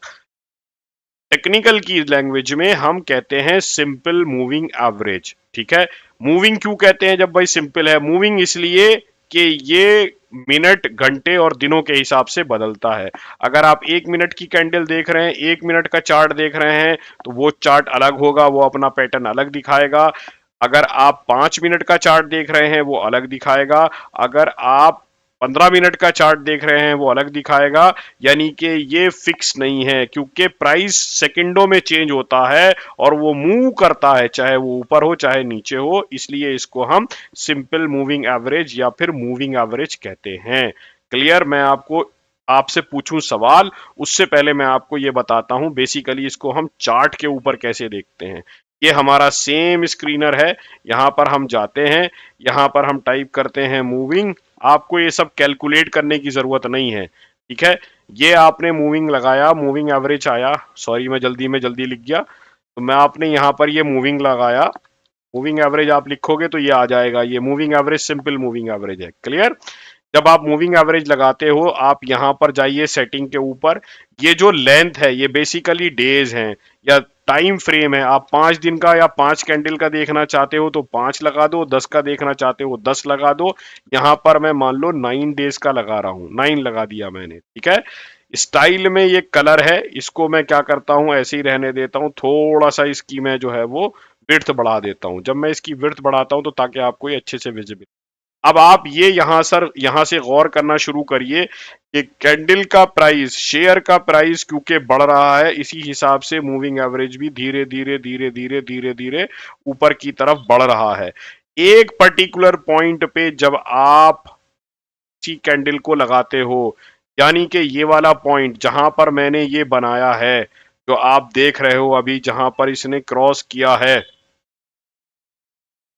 टेक्निकल की लैंग्वेज में हम कहते हैं सिंपल मूविंग एवरेज। ठीक है। मूविंग क्यों कहते हैं जब भाई सिंपल है? मूविंग इसलिए कि ये मिनट, घंटे और दिनों के हिसाब से बदलता है। अगर आप 1 मिनट की कैंडल देख रहे हैं, 1 मिनट का चार्ट देख रहे हैं, तो वो चार्ट अलग होगा, वो अपना पैटर्न अलग दिखाएगा। अगर आप 5 मिनट का चार्ट देख रहे हैं वो अलग दिखाएगा। अगर आप 15 मिनट का चार्ट देख रहे हैं वो अलग दिखाएगा। यानी कि ये फिक्स नहीं है, क्योंकि प्राइस सेकंडों में चेंज होता है और वो मूव करता है, चाहे वो ऊपर हो चाहे नीचे हो। इसलिए इसको हम सिंपल मूविंग एवरेज या फिर मूविंग एवरेज कहते हैं। क्लियर? मैं आपको, आपसे पूछूं सवाल उससे पहले मैं आपको ये बताता हूं बेसिकली इसको हम चार्ट के ऊपर कैसे देखते हैं। ये हमारा सेम स्क्रीनर है, यहां पर हम जाते हैं, यहां पर हम टाइप करते हैं मूविंग। आपको ये सब कैलकुलेट करने की जरूरत नहीं है। ठीक है। ये आपने मूविंग लगाया, मूविंग एवरेज आया, सॉरी मैं जल्दी लिख गया। तो मैं आपने यहां पर ये मूविंग लगाया, मूविंग एवरेज आप लिखोगे तो ये आ जाएगा, ये moving average, simple moving average है। क्लियर? जब आप मूविंग एवरेज लगाते हो आप यहां पर जाइए सेटिंग के ऊपर। ये जो लेंथ है ये बेसिकली डेज हैं या टाइम फ्रेम है। आप 5 दिन का या 5 कैंडल का देखना चाहते हो तो 5 लगा दो, 10 का देखना चाहते हो 10 लगा दो। यहां पर मैं मान लो 9 डेज का लगा रहा हूं, 9 लगा दिया मैंने। ठीक है। स्टाइल में ये कलर है, इसको मैं क्या करता हूं, ऐसे ही रहने देता हूं। थोड़ा सा इसकी मैं जो है वो विड्थ बढ़ा देता हूं। जब मैं इसकी विड्थ बढ़ाता हूं तो ताकि आपको ये अच्छे से विजिबल अब आप ये यहां से गौर करना शुरू करिए कि कैंडल का प्राइस, शेयर का प्राइस क्योंकि बढ़ रहा है, इसी हिसाब से मूविंग एवरेज भी धीरे धीरे धीरे धीरे धीरे धीरे ऊपर की तरफ बढ़ रहा है। एक पर्टिकुलर पॉइंट पे जब आप इसी कैंडल को लगाते हो, यानी कि ये वाला पॉइंट जहां पर मैंने ये बनाया है, जो आप देख रहे हो अभी, जहां पर इसने क्रॉस किया है,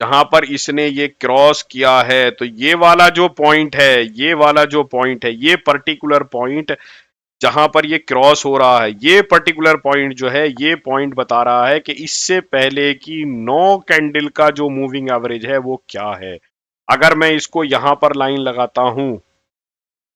जहां पर इसने ये क्रॉस किया है, तो ये वाला जो पॉइंट है, ये वाला जो पॉइंट है, ये पर्टिकुलर पॉइंट जहां पर ये क्रॉस हो रहा है, ये पर्टिकुलर पॉइंट जो है, ये पॉइंट बता रहा है कि इससे पहले की 9 कैंडल का जो मूविंग एवरेज है वो क्या है। अगर मैं इसको यहां पर लाइन लगाता हूं,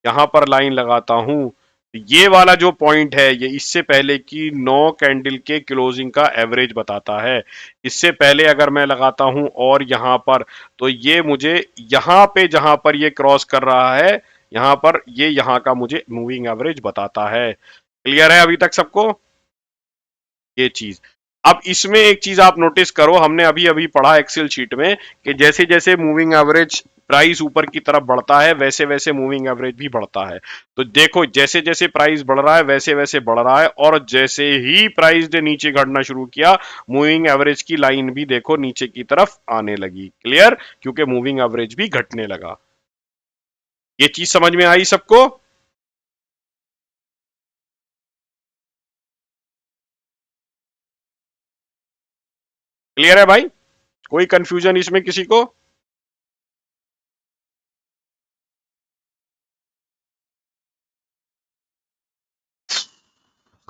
यहां पर लाइन लगाता हूं, ये वाला जो पॉइंट है, ये इससे पहले की 9 कैंडल के क्लोजिंग का एवरेज बताता है। इससे पहले अगर मैं लगाता हूं और यहां पर, तो ये मुझे यहां पे जहां पर ये क्रॉस कर रहा है, यहां पर ये यहां का मुझे मूविंग एवरेज बताता है। क्लियर है अभी तक सबको ये चीज? अब इसमें एक चीज आप नोटिस करो, हमने अभी अभी पढ़ा एक्सेल शीट में कि जैसे जैसे मूविंग एवरेज प्राइस ऊपर की तरफ बढ़ता है, वैसे वैसे मूविंग एवरेज भी बढ़ता है। तो देखो, जैसे जैसे प्राइस बढ़ रहा है वैसे वैसे बढ़ रहा है, और जैसे ही प्राइस ने नीचे घटना शुरू किया, मूविंग एवरेज की लाइन भी देखो नीचे की तरफ आने लगी। क्लियर? क्योंकि मूविंग एवरेज भी घटने लगा। ये चीज समझ में आई सबको? क्लियर है भाई? कोई कंफ्यूजन इसमें किसी को?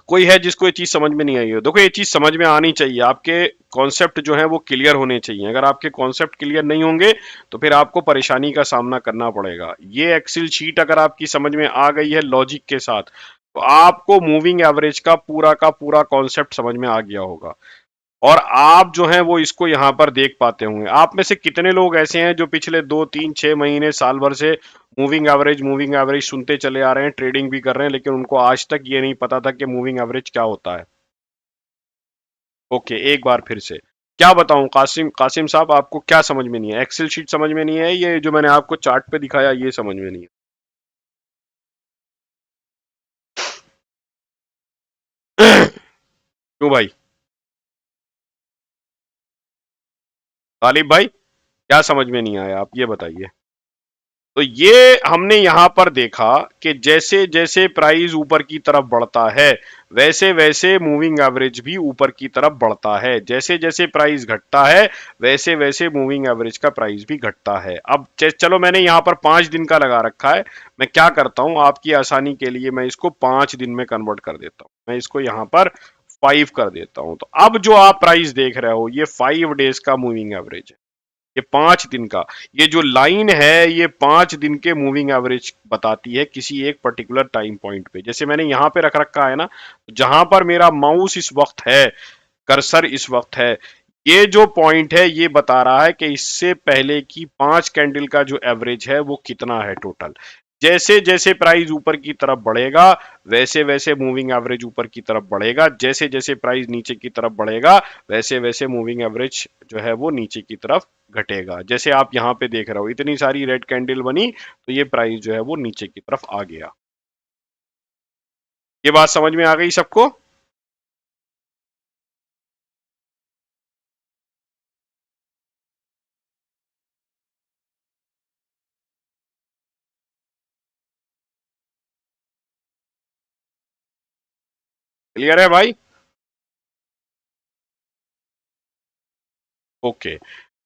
कोई है जिसको ये चीज समझ में नहीं आई हो? देखो, ये चीज समझ में आनी चाहिए, आपके कॉन्सेप्ट जो है वो क्लियर होने चाहिए। अगर आपके कॉन्सेप्ट क्लियर नहीं होंगे तो फिर आपको परेशानी का सामना करना पड़ेगा। ये एक्सेल शीट अगर आपकी समझ में आ गई है लॉजिक के साथ, तो आपको मूविंग एवरेज का पूरा कॉन्सेप्ट समझ में आ गया होगा, और आप जो हैं वो इसको यहाँ पर देख पाते होंगे। आप में से कितने लोग ऐसे हैं जो पिछले 2 3 6 महीने साल भर से मूविंग एवरेज सुनते चले आ रहे हैं, ट्रेडिंग भी कर रहे हैं, लेकिन उनको आज तक ये नहीं पता था कि मूविंग एवरेज क्या होता है? ओके, एक बार फिर से क्या बताऊं, कासिम कासिम साहब, आपको क्या समझ में नहीं है? एक्सेल शीट समझ में नहीं है? ये जो मैंने आपको चार्ट पे दिखाया ये समझ में नहीं है? क्यों भाई? तालिब भाई, क्या समझ में नहीं आया, आप ये बताइए। तो ये हमने यहां पर देखा कि जैसे जैसे प्राइस ऊपर की तरफ बढ़ता है, वैसे वैसे मूविंग एवरेज भी ऊपर की तरफ बढ़ता है। जैसे जैसे प्राइस घटता है, वैसे वैसे मूविंग एवरेज का प्राइस भी घटता है। अब चलो, मैंने यहां पर 5 दिन का लगा रखा है। मैं क्या करता हूं, आपकी आसानी के लिए मैं इसको 5 दिन में कन्वर्ट कर देता हूं। मैं इसको यहां पर 5 कर देता हूं। तो अब जो आप प्राइस देख रहे हो, ये 5 डेज का मूविंग एवरेज है, ये 5 दिन का। ये जो लाइन है, ये 5 दिन के मूविंग एवरेज बताती है किसी एक पर्टिकुलर टाइम पॉइंट पे। जैसे मैंने यहां पे रख रखा है ना, जहां पर मेरा माउस इस वक्त है, कर्सर इस वक्त है, ये जो पॉइंट है ये बता रहा है कि इससे पहले की 5 कैंडल का जो एवरेज है वो कितना है टोटल। जैसे जैसे प्राइस ऊपर की तरफ बढ़ेगा, वैसे वैसे मूविंग एवरेज ऊपर की तरफ बढ़ेगा। जैसे जैसे प्राइस नीचे की तरफ बढ़ेगा, वैसे वैसे मूविंग एवरेज जो है वो नीचे की तरफ घटेगा। जैसे आप यहाँ पे देख रहे हो, इतनी सारी रेड कैंडल बनी, तो ये प्राइस जो है वो नीचे की तरफ आ गया। ये बात समझ में आ गई सबको? क्लियर है भाई? ओके।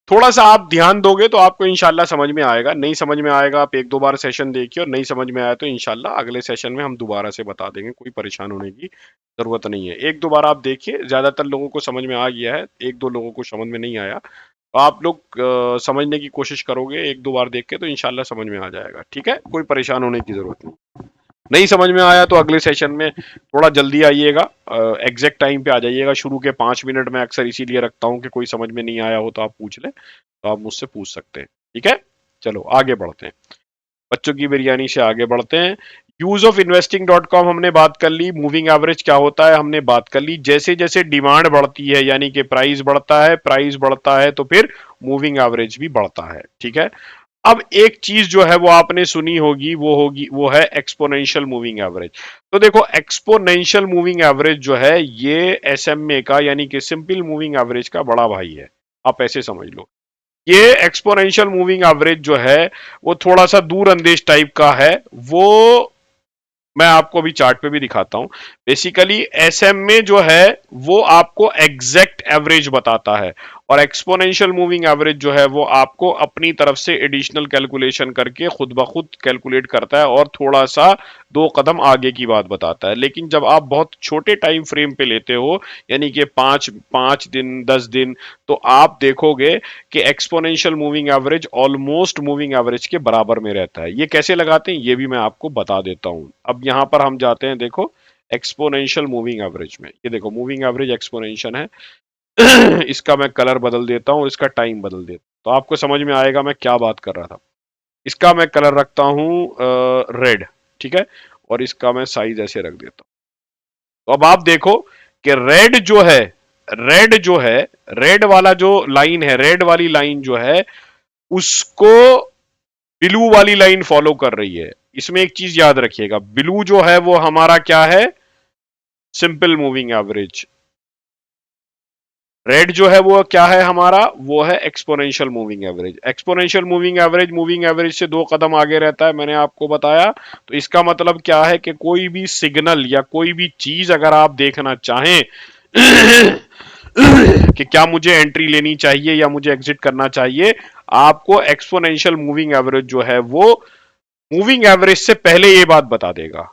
थोड़ा सा आप ध्यान दोगे तो आपको इंशाल्लाह समझ में आएगा। नहीं समझ में आएगा, आप 1 2 बार सेशन देखिए, और नहीं समझ में आया तो इंशाल्लाह अगले सेशन में हम दोबारा से बता देंगे। कोई परेशान होने की जरूरत नहीं है। 1 2 बार आप देखिए, ज्यादातर लोगों को समझ में आ गया है, 1 2 लोगों को समझ में नहीं आया, तो आप लोग समझने की कोशिश करोगे 1 2 बार देख के, तो इंशाल्लाह समझ में आ जाएगा। ठीक है, कोई परेशान होने की जरूरत नहीं। नहीं समझ में आया तो अगले सेशन में थोड़ा जल्दी आइएगा, एग्जैक्ट टाइम पे आ जाइएगा। शुरू के 5 मिनट में अक्सर इसीलिए रखता हूँ कि कोई समझ में नहीं आया हो तो आप पूछ लें, तो आप मुझसे पूछ सकते हैं। ठीक है, चलो आगे बढ़ते हैं, बच्चों की बिरयानी से आगे बढ़ते हैं। Use of investing dot com हमने बात कर ली। मूविंग एवरेज क्या होता है हमने बात कर ली। जैसे जैसे डिमांड बढ़ती है, यानी कि प्राइस बढ़ता है, प्राइस बढ़ता है तो फिर मूविंग एवरेज भी बढ़ता है। ठीक है, अब एक चीज जो है वो आपने सुनी होगी वो है एक्सपोनेंशियल मूविंग एवरेज। तो देखो एक्सपोनेंशियल मूविंग एवरेज जो है ये एसएमए का यानी कि सिंपल मूविंग एवरेज का बड़ा भाई है, आप ऐसे समझ लो। ये एक्सपोनेंशियल मूविंग एवरेज जो है वो थोड़ा सा दूर अंदेश टाइप का है। वो मैं आपको अभी चार्ट पे भी दिखाता हूं। बेसिकली एसएमए जो है वो आपको एग्जैक्ट एवरेज बताता है, और एक्सपोनेंशियल मूविंग एवरेज जो है वो आपको अपनी तरफ से एडिशनल कैलकुलेशन करके खुद ब खुद कैलकुलेट करता है और थोड़ा सा दो कदम आगे की बात बताता है। लेकिन जब आप बहुत छोटे टाइम फ्रेम पे लेते हो, यानी कि 5 दिन 10 दिन, तो आप देखोगे कि exponential moving average almost moving average के बराबर में रहता है। ये कैसे लगाते हैं ये भी मैं आपको बता देता हूं। अब यहां पर हम जाते हैं, देखो एक्सपोनेंशियल मूविंग एवरेज में, ये देखो मूविंग एवरेज एक्सपोनेंशियल है। इसका मैं कलर बदल देता हूं, इसका टाइम बदल देता हूं, तो आपको समझ में आएगा मैं क्या बात कर रहा था। इसका मैं कलर रखता हूं रेड, ठीक है, और इसका मैं साइज ऐसे रख देता हूं। तो अब आप देखो कि रेड वाला जो लाइन है, रेड वाली लाइन जो है उसको ब्लू वाली लाइन फॉलो कर रही है। इसमें एक चीज याद रखिएगा, ब्लू जो है वो हमारा क्या है, सिंपल मूविंग एवरेज। रेड जो है वो क्या है हमारा, वो है exponential moving average. Exponential moving average से दो कदम आगे रहता है, मैंने आपको बताया। तो इसका मतलब क्या है कि कोई भी सिग्नल या कोई भी चीज अगर आप देखना चाहें कि क्या मुझे एंट्री लेनी चाहिए या मुझे एग्जिट करना चाहिए, आपको एक्सपोनेंशियल मूविंग एवरेज जो है वो मूविंग एवरेज से पहले ये बात बता देगा।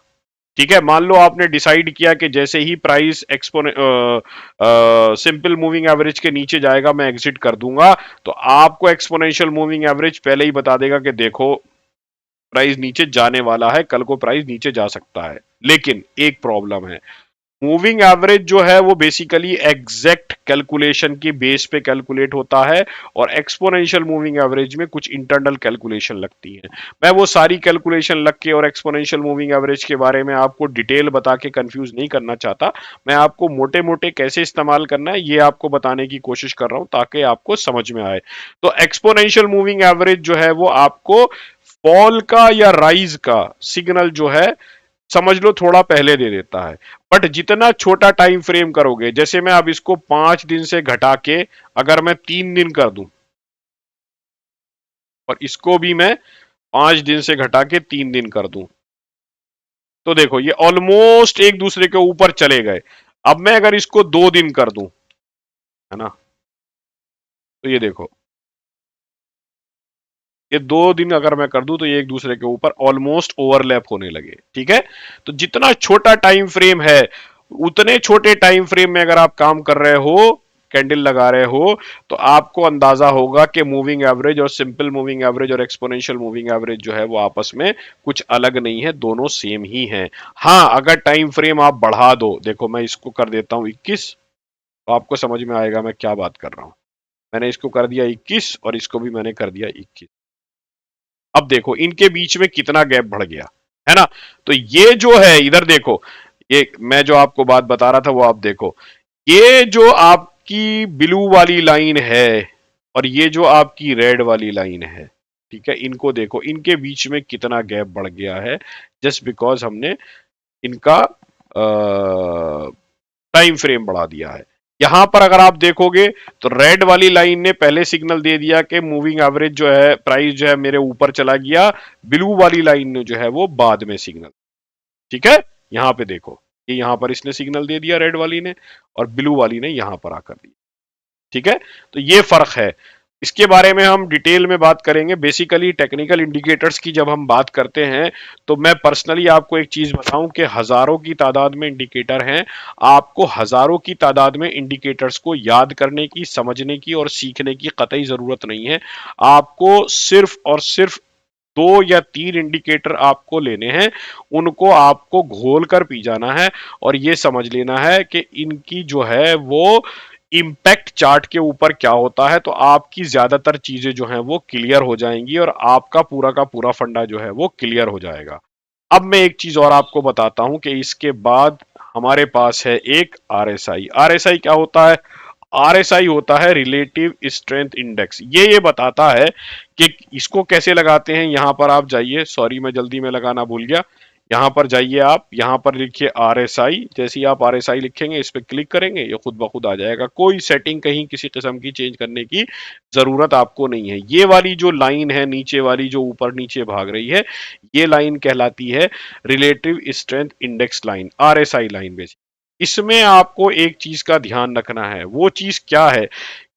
ठीक है, मान लो आपने डिसाइड किया कि जैसे ही प्राइस एक्सपोने सिंपल मूविंग एवरेज के नीचे जाएगा मैं एग्जिट कर दूंगा, तो आपको एक्सपोनेंशियल मूविंग एवरेज पहले ही बता देगा कि देखो प्राइस नीचे जाने वाला है, कल को प्राइस नीचे जा सकता है। लेकिन एक प्रॉब्लम है, मूविंग एवरेज जो है वो बेसिकली एग्जैक्ट कैलकुलेशन की बेस पे कैलकुलेट होता है, और एक्सपोनेंशियल मूविंग एवरेज में कुछ इंटरनल कैलकुलेशन लगती है। मैं वो सारी कैलकुलेशन लग के और एक्सपोनेंशियल मूविंग एवरेज के बारे में आपको डिटेल बता के कंफ्यूज नहीं करना चाहता। मैं आपको मोटे मोटे कैसे इस्तेमाल करना है ये आपको बताने की कोशिश कर रहा हूं ताकि आपको समझ में आए। तो एक्सपोनेंशियल मूविंग एवरेज जो है वो आपको फॉल का या राइज का सिग्नल जो है समझ लो थोड़ा पहले दे देता है। बट जितना छोटा टाइम फ्रेम करोगे, जैसे मैं अब इसको 5 दिन से घटा के अगर मैं 3 दिन कर दूं, और इसको भी मैं 5 दिन से घटा के 3 दिन कर दूं, तो देखो ये ऑलमोस्ट एक दूसरे के ऊपर चले गए। अब मैं अगर इसको 2 दिन कर दूं, है ना, तो ये देखो ये 2 दिन अगर मैं कर दूं तो ये एक दूसरे के ऊपर ऑलमोस्ट ओवरलैप होने लगे। ठीक है, तो जितना छोटा टाइम फ्रेम है उतने छोटे टाइम फ्रेम में अगर आप काम कर रहे हो, कैंडल लगा रहे हो, तो आपको अंदाजा होगा कि मूविंग एवरेज और सिंपल मूविंग एवरेज और एक्सपोनेंशियल मूविंग एवरेज जो है वो आपस में कुछ अलग नहीं है, दोनों सेम ही हैं। हाँ, अगर टाइम फ्रेम आप बढ़ा दो, देखो मैं इसको कर देता हूं 21, तो आपको समझ में आएगा मैं क्या बात कर रहा हूं। मैंने इसको कर दिया 21 और इसको भी मैंने कर दिया 21। अब देखो इनके बीच में कितना गैप बढ़ गया, है ना। तो ये जो है इधर देखो, ये मैं जो आपको बात बता रहा था वो आप देखो, ये जो आपकी ब्लू वाली लाइन है और ये जो आपकी रेड वाली लाइन है, ठीक है, इनको देखो, इनके बीच में कितना गैप बढ़ गया है, जस्ट बिकॉज हमने इनका टाइम फ्रेम बढ़ा दिया है। यहां पर अगर आप देखोगे तो रेड वाली लाइन ने पहले सिग्नल दे दिया कि मूविंग एवरेज जो है, प्राइस जो है मेरे ऊपर चला गया। ब्लू वाली लाइन ने जो है वो बाद में सिग्नल, ठीक है, यहां पे देखो, ये यहां पर इसने सिग्नल दे दिया रेड वाली ने, और ब्लू वाली ने यहां पर आकर दिया। ठीक है, तो ये फर्क है। इसके बारे में हम डिटेल में बात करेंगे। बेसिकली टेक्निकल इंडिकेटर्स की जब हम बात करते हैं, तो मैं पर्सनली आपको एक चीज बताऊं कि हजारों की तादाद में इंडिकेटर हैं। आपको हजारों की तादाद में इंडिकेटर्स को याद करने की, समझने की और सीखने की कतई जरूरत नहीं है। आपको सिर्फ और सिर्फ 2 या 3 इंडिकेटर आपको लेने हैं, उनको आपको घोल कर पी जाना है, और ये समझ लेना है कि इनकी जो है वो इम्पैक्ट चार्ट के ऊपर क्या होता है, तो आपकी ज्यादातर चीजें जो हैं वो क्लियर हो जाएंगी और आपका पूरा का पूरा फंडा जो है वो क्लियर हो जाएगा। अब मैं एक चीज और आपको बताता हूं कि इसके बाद हमारे पास है एक आरएसआई। आरएसआई क्या होता है? RSI होता है रिलेटिव स्ट्रेंथ इंडेक्स। ये बताता है कि इसको कैसे लगाते हैं। यहां पर आप जाइए, सॉरी मैं जल्दी में लगाना भूल गया। यहां पर जाइए, आप यहां पर लिखिए RSI। जैसे ही आप RSI लिखेंगे, इस पे क्लिक करेंगे, ये खुद ब खुद आ जाएगा। कोई सेटिंग कहीं किसी किस्म की चेंज करने की जरूरत आपको नहीं है। ये वाली जो लाइन है नीचे वाली, जो ऊपर नीचे भाग रही है, ये लाइन कहलाती है relative strength index line, RSI line. Basic इसमें आपको एक चीज का ध्यान रखना है। वो चीज क्या है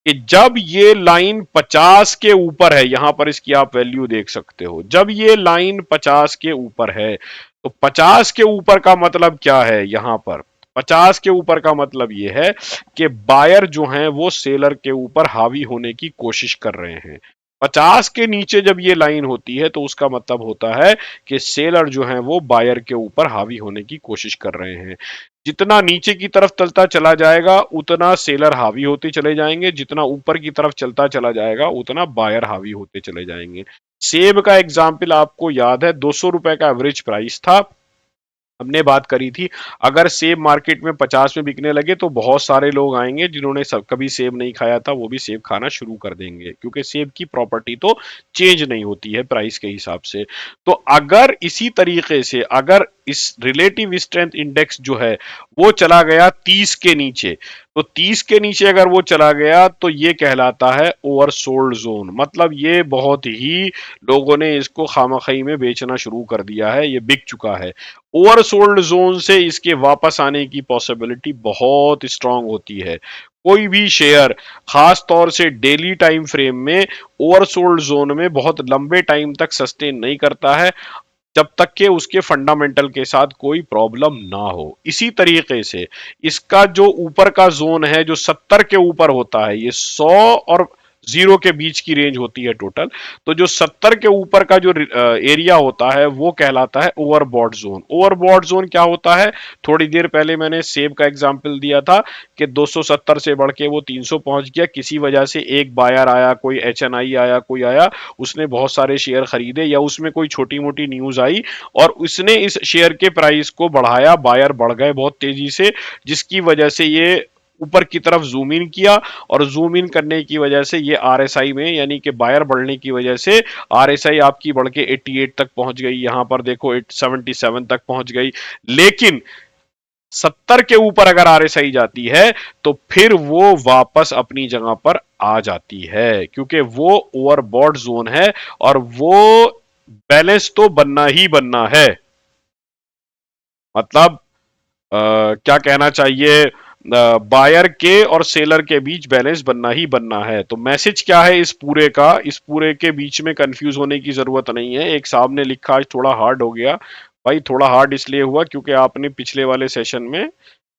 कि जब ये लाइन 50 के ऊपर है, यहां पर इसकी आप वैल्यू देख सकते हो, जब ये लाइन 50 के ऊपर है, तो 50 के ऊपर का मतलब क्या है। यहां पर 50 के ऊपर का मतलब ये है कि बायर जो हैं वो सेलर के ऊपर हावी होने की कोशिश कर रहे हैं। 50 के नीचे जब ये लाइन होती है, तो उसका मतलब होता है कि सेलर जो हैं वो बायर के ऊपर हावी होने की कोशिश कर रहे हैं। जितना नीचे की तरफ चलता चला जाएगा, उतना सेलर हावी होते चले जाएंगे। जितना ऊपर की तरफ चलता चला जाएगा, उतना बायर हावी होते चले जाएंगे। सेब का एग्जाम्पल आपको याद है, 200 रुपए का एवरेज प्राइस था। हमने बात करी थी, अगर सेब मार्केट में 50 में बिकने लगे, तो बहुत सारे लोग आएंगे जिन्होंने सब कभी सेब नहीं खाया था, वो भी सेब खाना शुरू कर देंगे, क्योंकि सेब की प्रॉपर्टी तो चेंज नहीं होती है प्राइस के हिसाब से। तो अगर इसी तरीके से अगर इस रिलेटिव स्ट्रेंथ इंडेक्स जो है वो चला गया 30 के नीचे, तो 30 के नीचे अगर वो चला गया, तो ये कहलाता है ओवरसोल्ड जोन। मतलब ये बहुत ही लोगों ने इसको खामखई में बेचना शुरू कर दिया है, ये बिक चुका है। ओवरसोल्ड जोन से इसके वापस आने की पॉसिबिलिटी बहुत स्ट्रांग होती है। कोई भी शेयर खास तौर से डेली टाइम फ्रेम में ओवरसोल्ड जोन में बहुत लंबे टाइम तक सस्टेन नहीं करता है, जब तक के उसके फंडामेंटल के साथ कोई प्रॉब्लम ना हो। इसी तरीके से इसका जो ऊपर का जोन है, जो 70 के ऊपर होता है, ये 100 और 0 के बीच की रेंज होती है टोटल। तो जो 70 के ऊपर का जो एरिया होता है, वो कहलाता है ओवरबॉट जोन। ओवरबॉट जोन क्या होता है, थोड़ी देर पहले मैंने सेब का एग्जांपल दिया था कि 270 से बढ़ के वो 300 पहुंच गया। किसी वजह से एक बायर आया, कोई HNI आया, कोई आया, उसने बहुत सारे शेयर खरीदे, या उसमें कोई छोटी मोटी न्यूज आई और उसने इस शेयर के प्राइस को बढ़ाया, बायर बढ़ गए बहुत तेजी से, जिसकी वजह से ये ऊपर की तरफ जूम इन किया, और जूम इन करने की वजह से ये RSI में, यानी कि बायर बढ़ने की वजह से RSI आपकी बढ़ के 88 तक पहुंच गई। यहां पर देखो 77 तक पहुंच गई। लेकिन 70 के ऊपर अगर RSI जाती है, तो फिर वो वापस अपनी जगह पर आ जाती है, क्योंकि वो ओवरबॉट जोन है और वो बैलेंस तो बनना ही बनना है। मतलब क्या कहना चाहिए, बायर के और सेलर के बीच बैलेंस बनना ही बनना है। तो मैसेज क्या है इस पूरे का, इस पूरे के बीच में कंफ्यूज होने की जरूरत नहीं है। एक साहब ने लिखा आज थोड़ा हार्ड हो गया। भाई थोड़ा हार्ड इसलिए हुआ क्योंकि आपने पिछले वाले सेशन में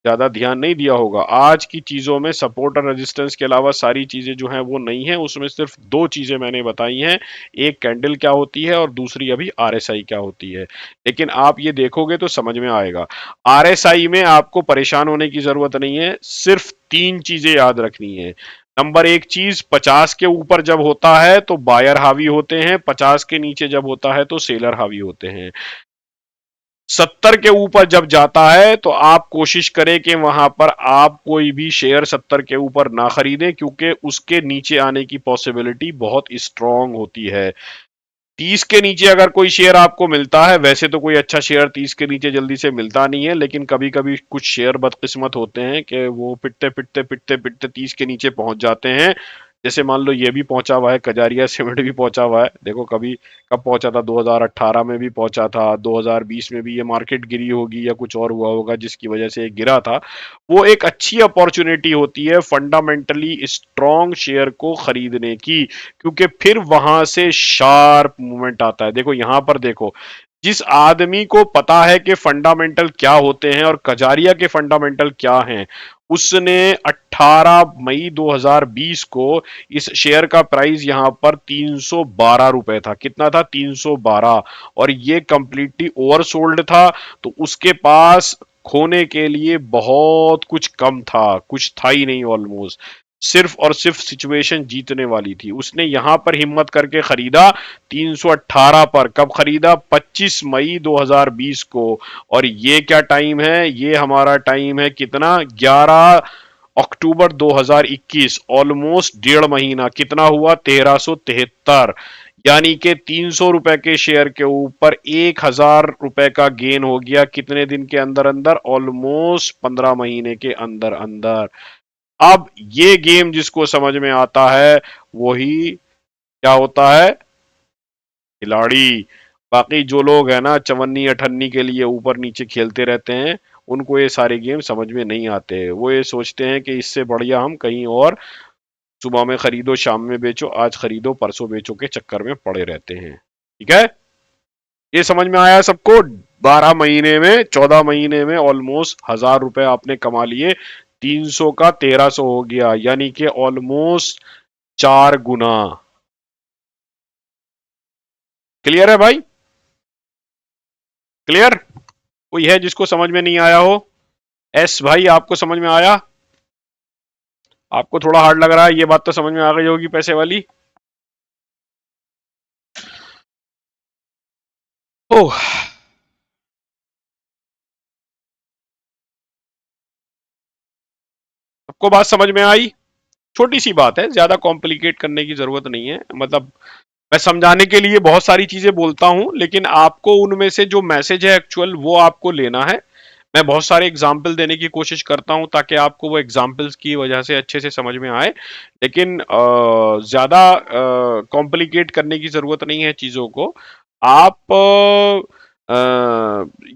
ज्यादा ध्यान नहीं दिया होगा। आज की चीजों में सपोर्ट और रेजिस्टेंस के अलावा सारी चीजें जो हैं वो नहीं है। उसमें सिर्फ दो चीजें मैंने बताई हैं, एक कैंडल क्या होती है और दूसरी अभी RSI क्या होती है। लेकिन आप ये देखोगे तो समझ में आएगा। RSI में आपको परेशान होने की जरूरत नहीं है, सिर्फ तीन चीजें याद रखनी है। नंबर एक चीज, 50 के ऊपर जब होता है तो बायर हावी होते हैं, 50 के नीचे जब होता है तो सेलर हावी होते हैं। 70 के ऊपर जब जाता है तो आप कोशिश करें कि वहां पर आप कोई भी शेयर 70 के ऊपर ना खरीदें, क्योंकि उसके नीचे आने की पॉसिबिलिटी बहुत स्ट्रांग होती है। 30 के नीचे अगर कोई शेयर आपको मिलता है, वैसे तो कोई अच्छा शेयर 30 के नीचे जल्दी से मिलता नहीं है, लेकिन कभी कभी कुछ शेयर बदकिस्मत होते हैं कि वो पिटते पिटते पिटते पिटते 30 के नीचे पहुंच जाते हैं। जैसे मान लो ये भी पहुंचा हुआ है, कजारिया सीमेंट भी पहुंचा हुआ है। देखो कभी कब पहुंचा था, 2018 में भी पहुंचा था, 2020 में भी ये मार्केट गिरी होगी या कुछ और हुआ होगा जिसकी वजह से ये गिरा था। वो एक अच्छी अपॉर्चुनिटी होती है फंडामेंटली स्ट्रॉन्ग शेयर को खरीदने की, क्योंकि फिर वहां से शार्प मूवमेंट आता है। देखो यहां पर देखो, जिस आदमी को पता है कि फंडामेंटल क्या होते हैं और कजारिया के फंडामेंटल क्या हैं, उसने 18 मई 2020 को इस शेयर का प्राइस यहां पर 312 रुपए था। कितना था? 312। और ये कंप्लीटली ओवरसोल्ड था, तो उसके पास खोने के लिए बहुत कुछ कम था, कुछ था ही नहीं ऑलमोस्ट। सिर्फ और सिर्फ सिचुएशन जीतने वाली थी। उसने यहां पर हिम्मत करके खरीदा 318 पर। कब खरीदा? 25 मई 2020 को। और ये क्या टाइम है? ये हमारा टाइम है कितना? 11 अक्टूबर 2021, ऑलमोस्ट 1.5 महीना, कितना हुआ 1373, यानी कि 300 रुपए के शेयर के ऊपर 1000 रुपए का गेन हो गया कितने दिन के अंदर अंदर, ऑलमोस्ट 15 महीने के अंदर अंदर। अब ये गेम जिसको समझ में आता है वही क्या होता है, खिलाड़ी। बाकी जो लोग है ना चवन्नी अठन्नी के लिए ऊपर नीचे खेलते रहते हैं, उनको ये सारे गेम समझ में नहीं आते। वो ये सोचते हैं कि इससे बढ़िया हम कहीं और सुबह में खरीदो शाम में बेचो, आज खरीदो परसों बेचो के चक्कर में पड़े रहते हैं। ठीक है, ये समझ में आया सबको। 12 महीने में 14 महीने में ऑलमोस्ट 1000 रुपए आपने कमा लिए, 300 का 1300 हो गया, यानी कि ऑलमोस्ट 4 गुना। क्लियर है भाई, क्लियर। कोई है जिसको समझ में नहीं आया हो? एस भाई आपको समझ में आया? आपको थोड़ा हार्ड लग रहा है, ये बात तो समझ में आ गई होगी पैसे वाली। ओह, सबको बात समझ में आई? छोटी सी बात है, ज्यादा कॉम्प्लिकेट करने की जरूरत नहीं है। मतलब मैं समझाने के लिए बहुत सारी चीजें बोलता हूं, लेकिन आपको उनमें से जो मैसेज है एक्चुअल वो आपको लेना है। मैं बहुत सारे एग्जाम्पल देने की कोशिश करता हूं ताकि आपको वो एग्जाम्पल्स की वजह से अच्छे से समझ में आए, लेकिन ज्यादा कॉम्प्लिकेट करने की जरूरत नहीं है चीजों को। आप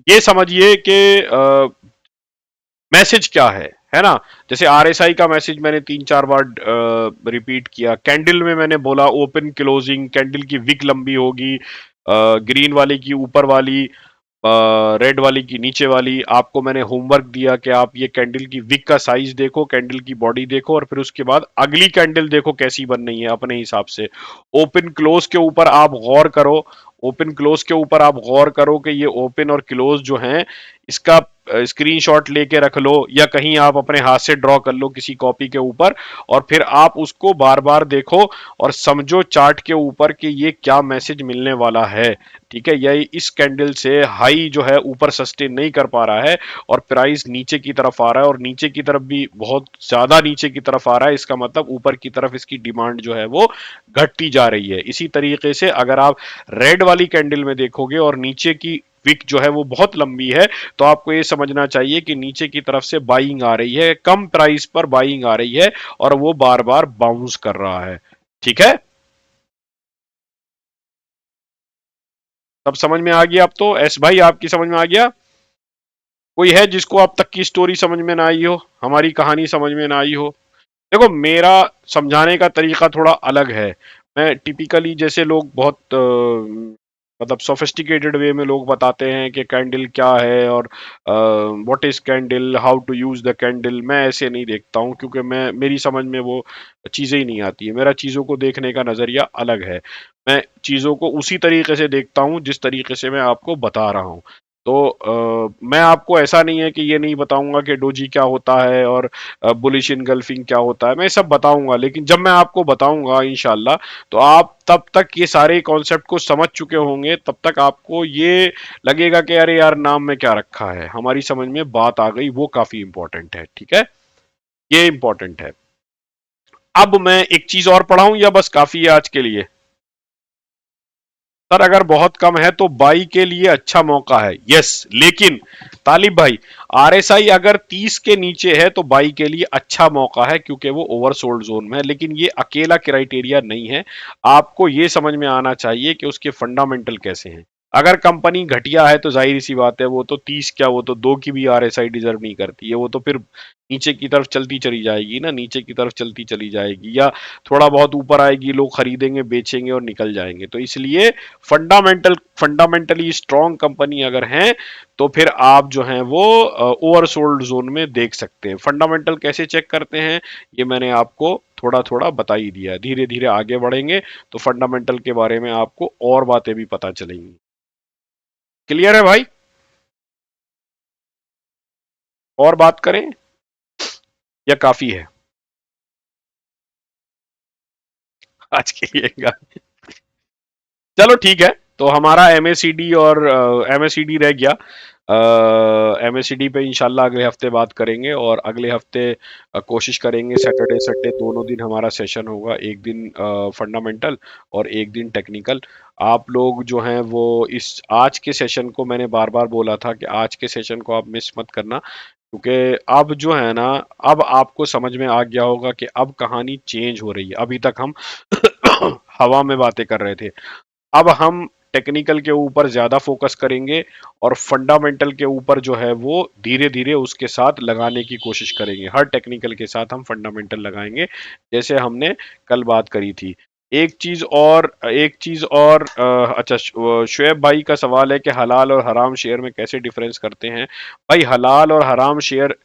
ये समझिए कि मैसेज क्या है ना। जैसे आरएसआई का मैसेज मैंने 3-4 बार रिपीट किया। कैंडल में मैंने बोला ओपन क्लोजिंग, कैंडल की विक लंबी होगी, ग्रीन वाली की ऊपर वाली, रेड वाली की नीचे वाली। आपको मैंने होमवर्क दिया कि आप ये कैंडल की विक का साइज देखो, कैंडल की बॉडी देखो, और फिर उसके बाद अगली कैंडल देखो कैसी बन रही है अपने हिसाब से। ओपन क्लोज के ऊपर आप गौर करो, ओपन क्लोज के ऊपर आप गौर करो कि ये ओपन और क्लोज जो हैं इसका स्क्रीनशॉट लेके रख लो, या कहीं आप अपने हाथ से ड्रॉ कर लो किसी कॉपी के ऊपर, और फिर आप उसको बार बार देखो और समझो चार्ट के ऊपर कि ये क्या मैसेज मिलने वाला है। ठीक है, यही इस कैंडल से हाई जो है ऊपर सस्टेन नहीं कर पा रहा है और प्राइस नीचे की तरफ आ रहा है, और नीचे की तरफ भी बहुत ज्यादा नीचे की तरफ आ रहा है, इसका मतलब ऊपर की तरफ इसकी डिमांड जो है वो घटती जा रही है। इसी तरीके से अगर आप रेड वाली कैंडल में देखोगे और नीचे की विक जो है वो बहुत लंबी है, तो आपको ये समझना चाहिए कि नीचे की तरफ से बाइंग आ रही है, कम प्राइस पर बाइंग आ रही है, और वो बार बार बाउंस कर रहा है। ठीक है, सब समझ में आ गया? अब तो एस भाई आपकी समझ में आ गया? कोई है जिसको अब तक की स्टोरी समझ में ना आई हो, हमारी कहानी समझ में ना आई हो? देखो मेरा समझाने का तरीका थोड़ा अलग है। मैं टिपिकली जैसे लोग बहुत मतलब सोफिस्टिकेटेड वे में लोग बताते हैं कि कैंडल क्या है और what is candle, how to use the candle, मैं ऐसे नहीं देखता हूँ, क्योंकि मैं मेरी समझ में वो चीज़ें ही नहीं आती है। मेरा चीज़ों को देखने का नज़रिया अलग है। मैं चीज़ों को उसी तरीके से देखता हूँ जिस तरीके से मैं आपको बता रहा हूँ। तो मैं आपको ऐसा नहीं है कि ये नहीं बताऊंगा कि डोजी क्या होता है और बुलिश इनगल्फिंग क्या होता है, मैं सब बताऊंगा। लेकिन जब मैं आपको बताऊंगा इंशाल्लाह, तो आप तब तक ये सारे कॉन्सेप्ट को समझ चुके होंगे, तब तक आपको ये लगेगा कि अरे यार नाम में क्या रखा है, हमारी समझ में बात आ गई, वो काफी इंपॉर्टेंट है। ठीक है, ये इंपॉर्टेंट है। अब मैं एक चीज और पढ़ाऊं या बस काफी है आज के लिए? सर अगर बहुत कम है तो बाई के लिए अच्छा मौका है, यस। लेकिन तालिब भाई, आरएसआई अगर 30 के नीचे है तो बाई के लिए अच्छा मौका है, क्योंकि वो ओवरसोल्ड जोन में है। लेकिन ये अकेला क्राइटेरिया नहीं है, आपको ये समझ में आना चाहिए कि उसके फंडामेंटल कैसे हैं। अगर कंपनी घटिया है तो जाहिर सी बात है वो तो 30 क्या, वो तो 2 की भी आरएसआई डिजर्व नहीं करती है, वो तो फिर नीचे की तरफ चलती चली जाएगी ना, नीचे की तरफ चलती चली जाएगी, या थोड़ा बहुत ऊपर आएगी, लोग खरीदेंगे बेचेंगे और निकल जाएंगे। तो इसलिए फंडामेंटली स्ट्रॉन्ग कंपनी अगर है तो फिर आप जो है वो ओवरसोल्ड जोन में देख सकते हैं। फंडामेंटल कैसे चेक करते हैं ये मैंने आपको थोड़ा थोड़ा बता ही दिया है। धीरे धीरे आगे बढ़ेंगे तो फंडामेंटल के बारे में आपको और बातें भी पता चलेंगी। क्लियर है भाई? और बात करें या काफी है आज के लिए? चलो ठीक है, तो हमारा एमएसीडी और एमएसीडी रह गया। MACD पे इंशाल्लाह अगले हफ्ते बात करेंगे, और अगले हफ्ते कोशिश करेंगे सैटरडे संडे दोनों दिन हमारा सेशन होगा, एक दिन फंडामेंटल और एक दिन टेक्निकल। आप लोग जो हैं वो इस आज के सेशन को, मैंने बार बार बोला था कि आज के सेशन को आप मिस मत करना, क्योंकि अब जो है ना, अब आपको समझ में आ गया होगा कि अब कहानी चेंज हो रही है। अभी तक हम हवा में बातें कर रहे थे, अब हम टेक्निकल के ऊपर ज्यादा फोकस करेंगे, और फंडामेंटल के ऊपर जो है वो धीरे धीरे उसके साथ लगाने की कोशिश करेंगे। हर टेक्निकल के साथ हम फंडामेंटल लगाएंगे, जैसे हमने कल बात करी थी। एक चीज और अच्छा, शुएब भाई का सवाल है कि हलाल और हराम शेयर में कैसे डिफरेंस करते हैं। भाई, हलाल और हराम शेयर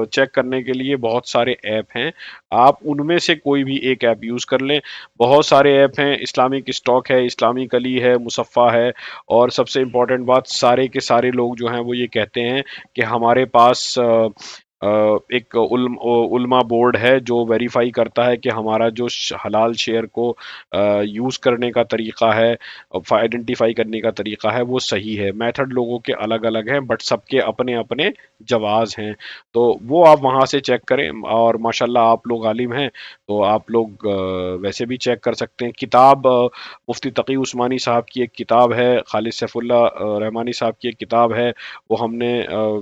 चेक करने के लिए बहुत सारे ऐप हैं, आप उनमें से कोई भी एक ऐप यूज कर लें। बहुत सारे ऐप हैं, इस्लामिक स्टॉक है, इस्लामिक अली है, मुसफ़ा है, और सबसे इम्पोर्टेंट बात, सारे के सारे लोग जो हैं वो ये कहते हैं कि हमारे पास एक उल्मा बोर्ड है जो वेरीफाई करता है कि हमारा जो हलाल शेयर को यूज करने का तरीका है, आइडेंटिफाई करने का तरीका है, वो सही है। मेथड लोगों के अलग अलग हैं, बट सबके अपने अपने जवाज हैं, तो वो आप वहां से चेक करें। और माशाल्लाह आप लोग आलिम हैं, तो आप लोग वैसे भी चेक कर सकते हैं। किताब मुफ्ती तकी उस्मानी साहब की एक किताब है, खालिद सैफुल्लाह रहमानी साहब की एक किताब है, वो हमने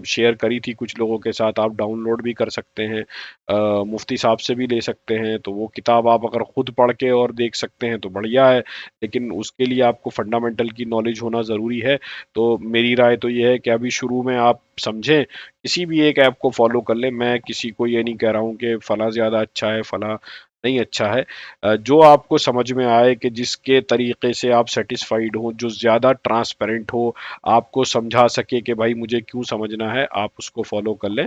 शेयर करी थी कुछ लोगों के साथ, आप डाउनलोड भी कर सकते हैं, मुफ्ती साहब से भी ले सकते हैं। तो वो किताब आप अगर खुद पढ़ के और देख सकते हैं तो बढ़िया है, लेकिन उसके लिए आपको फंडामेंटल की नॉलेज होना ज़रूरी है। तो मेरी राय तो ये है कि अभी शुरू में आप समझें, किसी भी एक ऐप को फॉलो कर लें। मैं किसी को ये नहीं कह रहा हूँ कि फला ज़्यादा अच्छा है, फला नहीं अच्छा है। जो आपको समझ में आए, कि जिसके तरीके से आप सेटिस्फाइड हो, जो ज़्यादा ट्रांसपेरेंट हो, आपको समझा सके कि भाई मुझे क्यों समझना है, आप उसको फॉलो कर लें,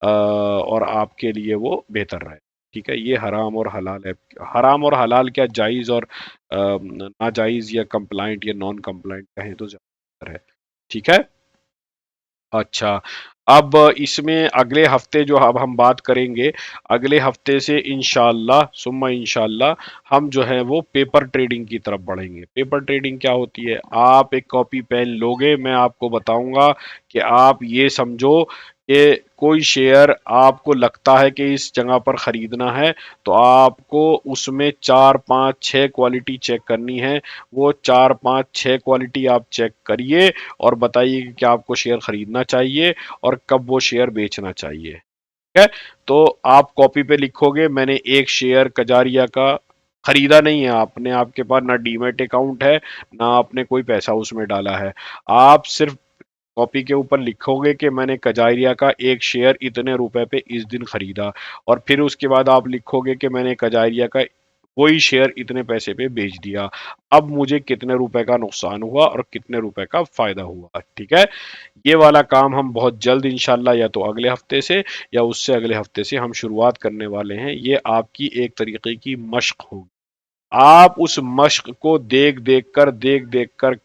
और आपके लिए वो बेहतर रहे। ठीक है, ये हराम और हलाल है। हराम और हलाल क्या, जायज़ और नाजायज़, या कंप्लाइंट या नॉन कंप्लाइंट कहें तो ज़्यादा है। ठीक है। अच्छा, अब इसमें अगले हफ्ते जो अब हम बात करेंगे, अगले हफ्ते से इंशाल्लाह सुम्मा इंशाल्लाह हम जो है वो पेपर ट्रेडिंग की तरफ बढ़ेंगे। पेपर ट्रेडिंग क्या होती है? आप एक कॉपी पेन लोगे, मैं आपको बताऊंगा कि आप ये समझो कि कोई शेयर आपको लगता है कि इस जगह पर खरीदना है, तो आपको उसमें 4 5 6 क्वालिटी चेक करनी है। वो 4 5 6 क्वालिटी आप चेक करिए, और बताइए कि क्या आपको शेयर खरीदना चाहिए और कब वो शेयर बेचना चाहिए। ठीक है, तो आप कॉपी पे लिखोगे, मैंने एक शेयर कजारिया का खरीदा नहीं है, आपने, आपके पास ना डीमेट अकाउंट है, ना आपने कोई पैसा उसमें डाला है। आप सिर्फ कॉपी के ऊपर लिखोगे कि मैंने कजारिया का एक शेयर इतने रुपए पे इस दिन खरीदा, और फिर उसके बाद आप लिखोगे कि मैंने कजारिया का वही शेयर इतने पैसे पे बेच दिया। अब मुझे कितने रुपए का नुकसान हुआ और कितने रुपए का फायदा हुआ। ठीक है, ये वाला काम हम बहुत जल्द इंशाल्लाह, या तो अगले हफ्ते से या उससे अगले हफ्ते से हम शुरुआत करने वाले हैं। ये आपकी एक तरीके की मश्क होगी। आप उस मश्क को देख देख कर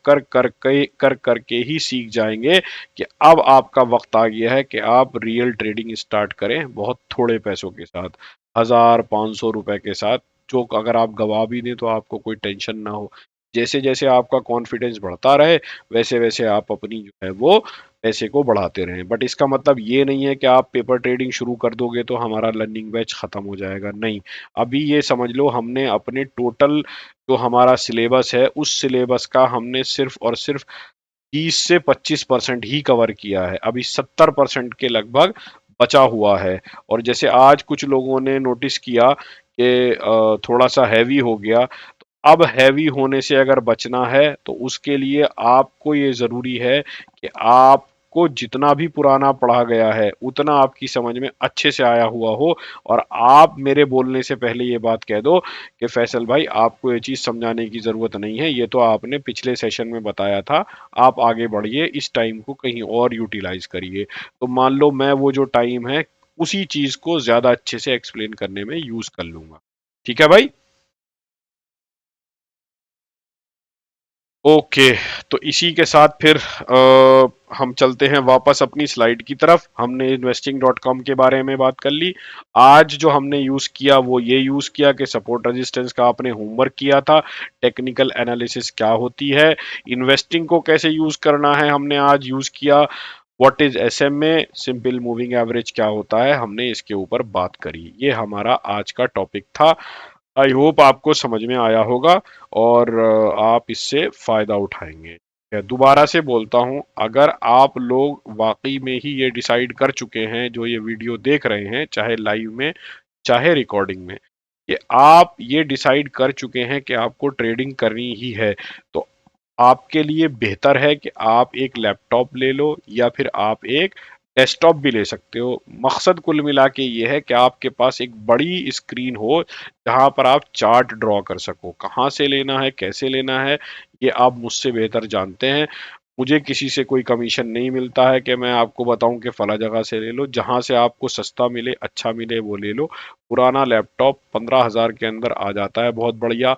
कर करके ही सीख जाएंगे कि अब आपका वक्त आ गया है कि आप रियल ट्रेडिंग स्टार्ट करें, बहुत थोड़े पैसों के साथ, 1000 500 रुपए के साथ, जो अगर आप गवा भी दें तो आपको कोई टेंशन ना हो। जैसे जैसे आपका कॉन्फिडेंस बढ़ता रहे, वैसे वैसे आप अपनी जो है वो पैसे को बढ़ाते रहें। बट इसका मतलब ये नहीं है कि आप पेपर ट्रेडिंग शुरू कर दोगे तो हमारा लर्निंग बैच खत्म हो जाएगा, नहीं। अभी ये समझ लो, हमने अपने टोटल जो हमारा सिलेबस है, उस सिलेबस का हमने सिर्फ और सिर्फ 30 से 25% ही कवर किया है। अभी 70% के लगभग बचा हुआ है। और जैसे आज कुछ लोगों ने नोटिस किया कि थोड़ा सा हैवी हो गया, तो अब हैवी होने से अगर बचना है तो उसके लिए आपको ये ज़रूरी है कि आपको जितना भी पुराना पढ़ा गया है उतना आपकी समझ में अच्छे से आया हुआ हो, और आप मेरे बोलने से पहले ये बात कह दो कि फैसल भाई आपको ये चीज़ समझाने की ज़रूरत नहीं है, ये तो आपने पिछले सेशन में बताया था, आप आगे बढ़िए, इस टाइम को कहीं और यूटिलाइज करिए। तो मान लो मैं वो जो टाइम है उसी चीज़ को ज़्यादा अच्छे से एक्सप्लेन करने में यूज़ कर लूँगा। ठीक है भाई? ओके, तो इसी के साथ फिर हम चलते हैं वापस अपनी स्लाइड की तरफ। हमने investing.com के बारे में बात कर ली। आज जो हमने यूज़ किया वो ये यूज़ किया कि सपोर्ट रेजिस्टेंस का आपने होमवर्क किया था, टेक्निकल एनालिसिस क्या होती है, इन्वेस्टिंग को कैसे यूज़ करना है हमने आज यूज़ किया, what is SMA, simple moving average क्या होता है, हमने इसके ऊपर बात करी। ये हमारा आज का टॉपिक था। आई होप आपको समझ में आया होगा और आप इससे फायदा उठाएंगे। दोबारा से बोलता हूं, अगर आप लोग वाकई में ही ये डिसाइड कर चुके हैं, जो ये वीडियो देख रहे हैं, चाहे लाइव में चाहे रिकॉर्डिंग में, कि आप ये डिसाइड कर चुके हैं कि आपको ट्रेडिंग करनी ही है, तो आपके लिए बेहतर है कि आप एक लैपटॉप ले लो या फिर आप एक डेस्कटॉप भी ले सकते हो। मकसद कुल मिला के ये है कि आपके पास एक बड़ी स्क्रीन हो जहां पर आप चार्ट ड्रॉ कर सको। कहाँ से लेना है, कैसे लेना है, ये आप मुझसे बेहतर जानते हैं। मुझे किसी से कोई कमीशन नहीं मिलता है कि मैं आपको बताऊं कि फला जगह से ले लो। जहां से आपको सस्ता मिले, अच्छा मिले, वो ले लो। पुराना लैपटॉप 15,000 के अंदर आ जाता है, बहुत बढ़िया।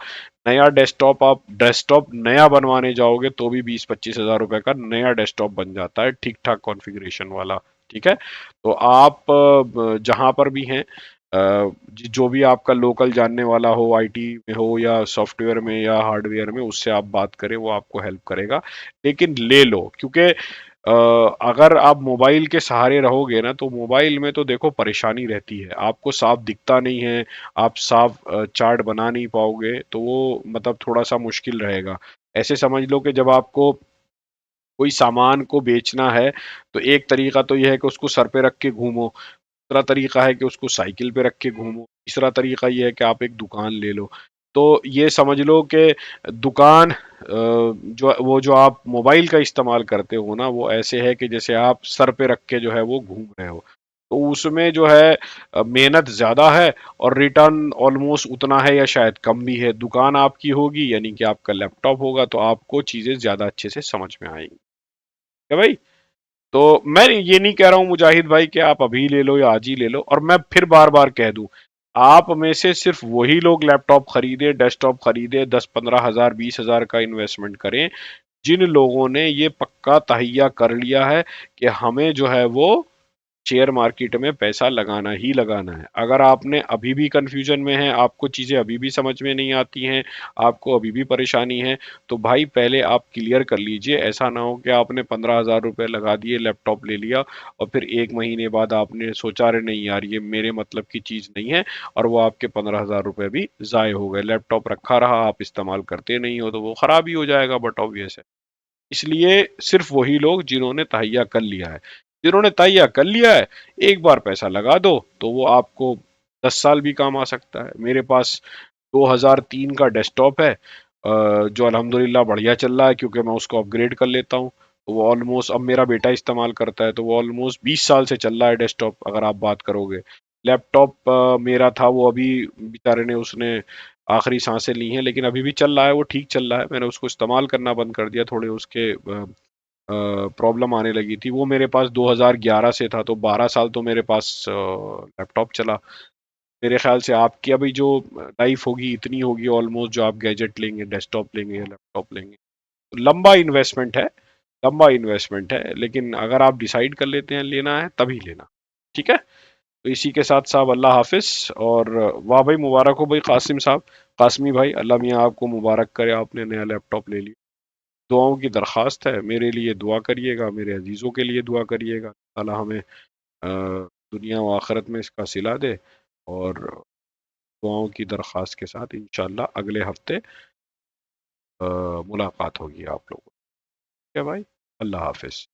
नया डेस्कटॉप, आप डेस्कटॉप नया बनवाने जाओगे तो भी 20-25 हजार रुपए का नया डेस्कटॉप बन जाता है, ठीक ठाक कॉन्फ़िगरेशन वाला। ठीक है, तो आप जहां पर भी हैं, जो भी आपका लोकल जानने वाला हो, आईटी में हो या सॉफ्टवेयर में या हार्डवेयर में, उससे आप बात करें, वो आपको हेल्प करेगा। लेकिन ले लो, क्योंकि अगर आप मोबाइल के सहारे रहोगे ना, तो मोबाइल में तो देखो परेशानी रहती है, आपको साफ दिखता नहीं है, आप साफ चार्ट बना नहीं पाओगे, तो वो मतलब थोड़ा सा मुश्किल रहेगा। ऐसे समझ लो कि जब आपको कोई सामान को बेचना है, तो एक तरीका तो यह है कि उसको सर पे रख के घूमो, दूसरा तरीका है कि उसको साइकिल पे रख के घूमो, तीसरा तरीका ये है कि आप एक दुकान ले लो। तो ये समझ लो कि दुकान जो आप मोबाइल का इस्तेमाल करते हो ना, वो ऐसे है कि जैसे आप सर पे रख के जो है वो घूम रहे हो। तो उसमें जो है मेहनत ज़्यादा है और रिटर्न ऑलमोस्ट उतना है या शायद कम भी है। दुकान आपकी होगी यानी कि आपका लैपटॉप होगा, तो आपको चीज़ें ज़्यादा अच्छे से समझ में आएंगी। है भाई? तो मैं ये नहीं कह रहा हूं मुजाहिद भाई कि आप अभी ले लो या आज ही ले लो, और मैं फिर बार बार कह दूं, आप में से सिर्फ वही लोग लैपटॉप खरीदे, डेस्कटॉप खरीदे, 10-15 हजार 20 हजार का इन्वेस्टमेंट करें, जिन लोगों ने ये पक्का तहैया कर लिया है कि हमें जो है वो शेयर मार्केट में पैसा लगाना ही लगाना है। अगर आपने अभी भी कंफ्यूजन में है, आपको चीज़ें अभी भी समझ में नहीं आती हैं, आपको अभी भी परेशानी है, तो भाई पहले आप क्लियर कर लीजिए। ऐसा ना हो कि आपने 15,000 रुपये लगा दिए, लैपटॉप ले लिया और फिर 1 महीने बाद आपने सोचा अरे नहीं यार, ये मेरे मतलब की चीज़ नहीं है, और वो आपके 15,000 रुपये भी ज़ाय हो गए। लैपटॉप रखा रहा, आप इस्तेमाल करते नहीं हो, तो वो ख़राब ही हो जाएगा, बट ऑब्वियस है। इसलिए सिर्फ वही लोग जिन्होंने तहैया कर लिया है, जिन्होंने तहैया कर लिया है, एक बार पैसा लगा दो तो वो आपको 10 साल भी काम आ सकता है। मेरे पास 2003 का डेस्कटॉप है, जो अल्हम्दुलिल्लाह बढ़िया चल रहा है, क्योंकि मैं उसको अपग्रेड कर लेता हूँ। तो वो ऑलमोस्ट, अब मेरा बेटा इस्तेमाल करता है, तो वो ऑलमोस्ट 20 साल से चल रहा है डेस्कटॉप, अगर आप बात करोगे। लैपटॉप मेरा था, वो अभी बेचारे ने, उसने आखिरी सांसें ली हैं, लेकिन अभी भी चल रहा है, वो ठीक चल रहा है। मैंने उसको इस्तेमाल करना बंद कर दिया, थोड़े उसके प्रॉब्लम आने लगी थी। वो मेरे पास 2011 से था, तो 12 साल तो मेरे पास लैपटॉप चला। मेरे ख्याल से आपकी अभी जो लाइफ होगी इतनी होगी ऑलमोस्ट, जो आप गैजेट लेंगे, डेस्कटॉप लेंगे या लैपटॉप लेंगे। तो लंबा इन्वेस्टमेंट है, लंबा इन्वेस्टमेंट है, लेकिन अगर आप डिसाइड कर लेते हैं लेना है, तभी लेना। ठीक है? तो इसी के साथ साहब, अल्लाह हाफिज। और वाह भाई, मुबारक हो भाई कासिम साहब, कासमी भाई, अल्लाह मियाँ आपको मुबारक करे, आपने नया लैपटॉप ले लिया। दुआओं की दरख्वास्त है, मेरे लिए दुआ करिएगा, मेरे अजीज़ों के लिए दुआ करिएगा, अल्लाह हमें दुनिया व आखिरत में इसका सिला दे। और दुआओं की दरख्वास्त के साथ इंशाल्लाह अगले हफ्ते मुलाकात होगी आप लोगों से। ठीक है भाई, अल्लाह हाफिज।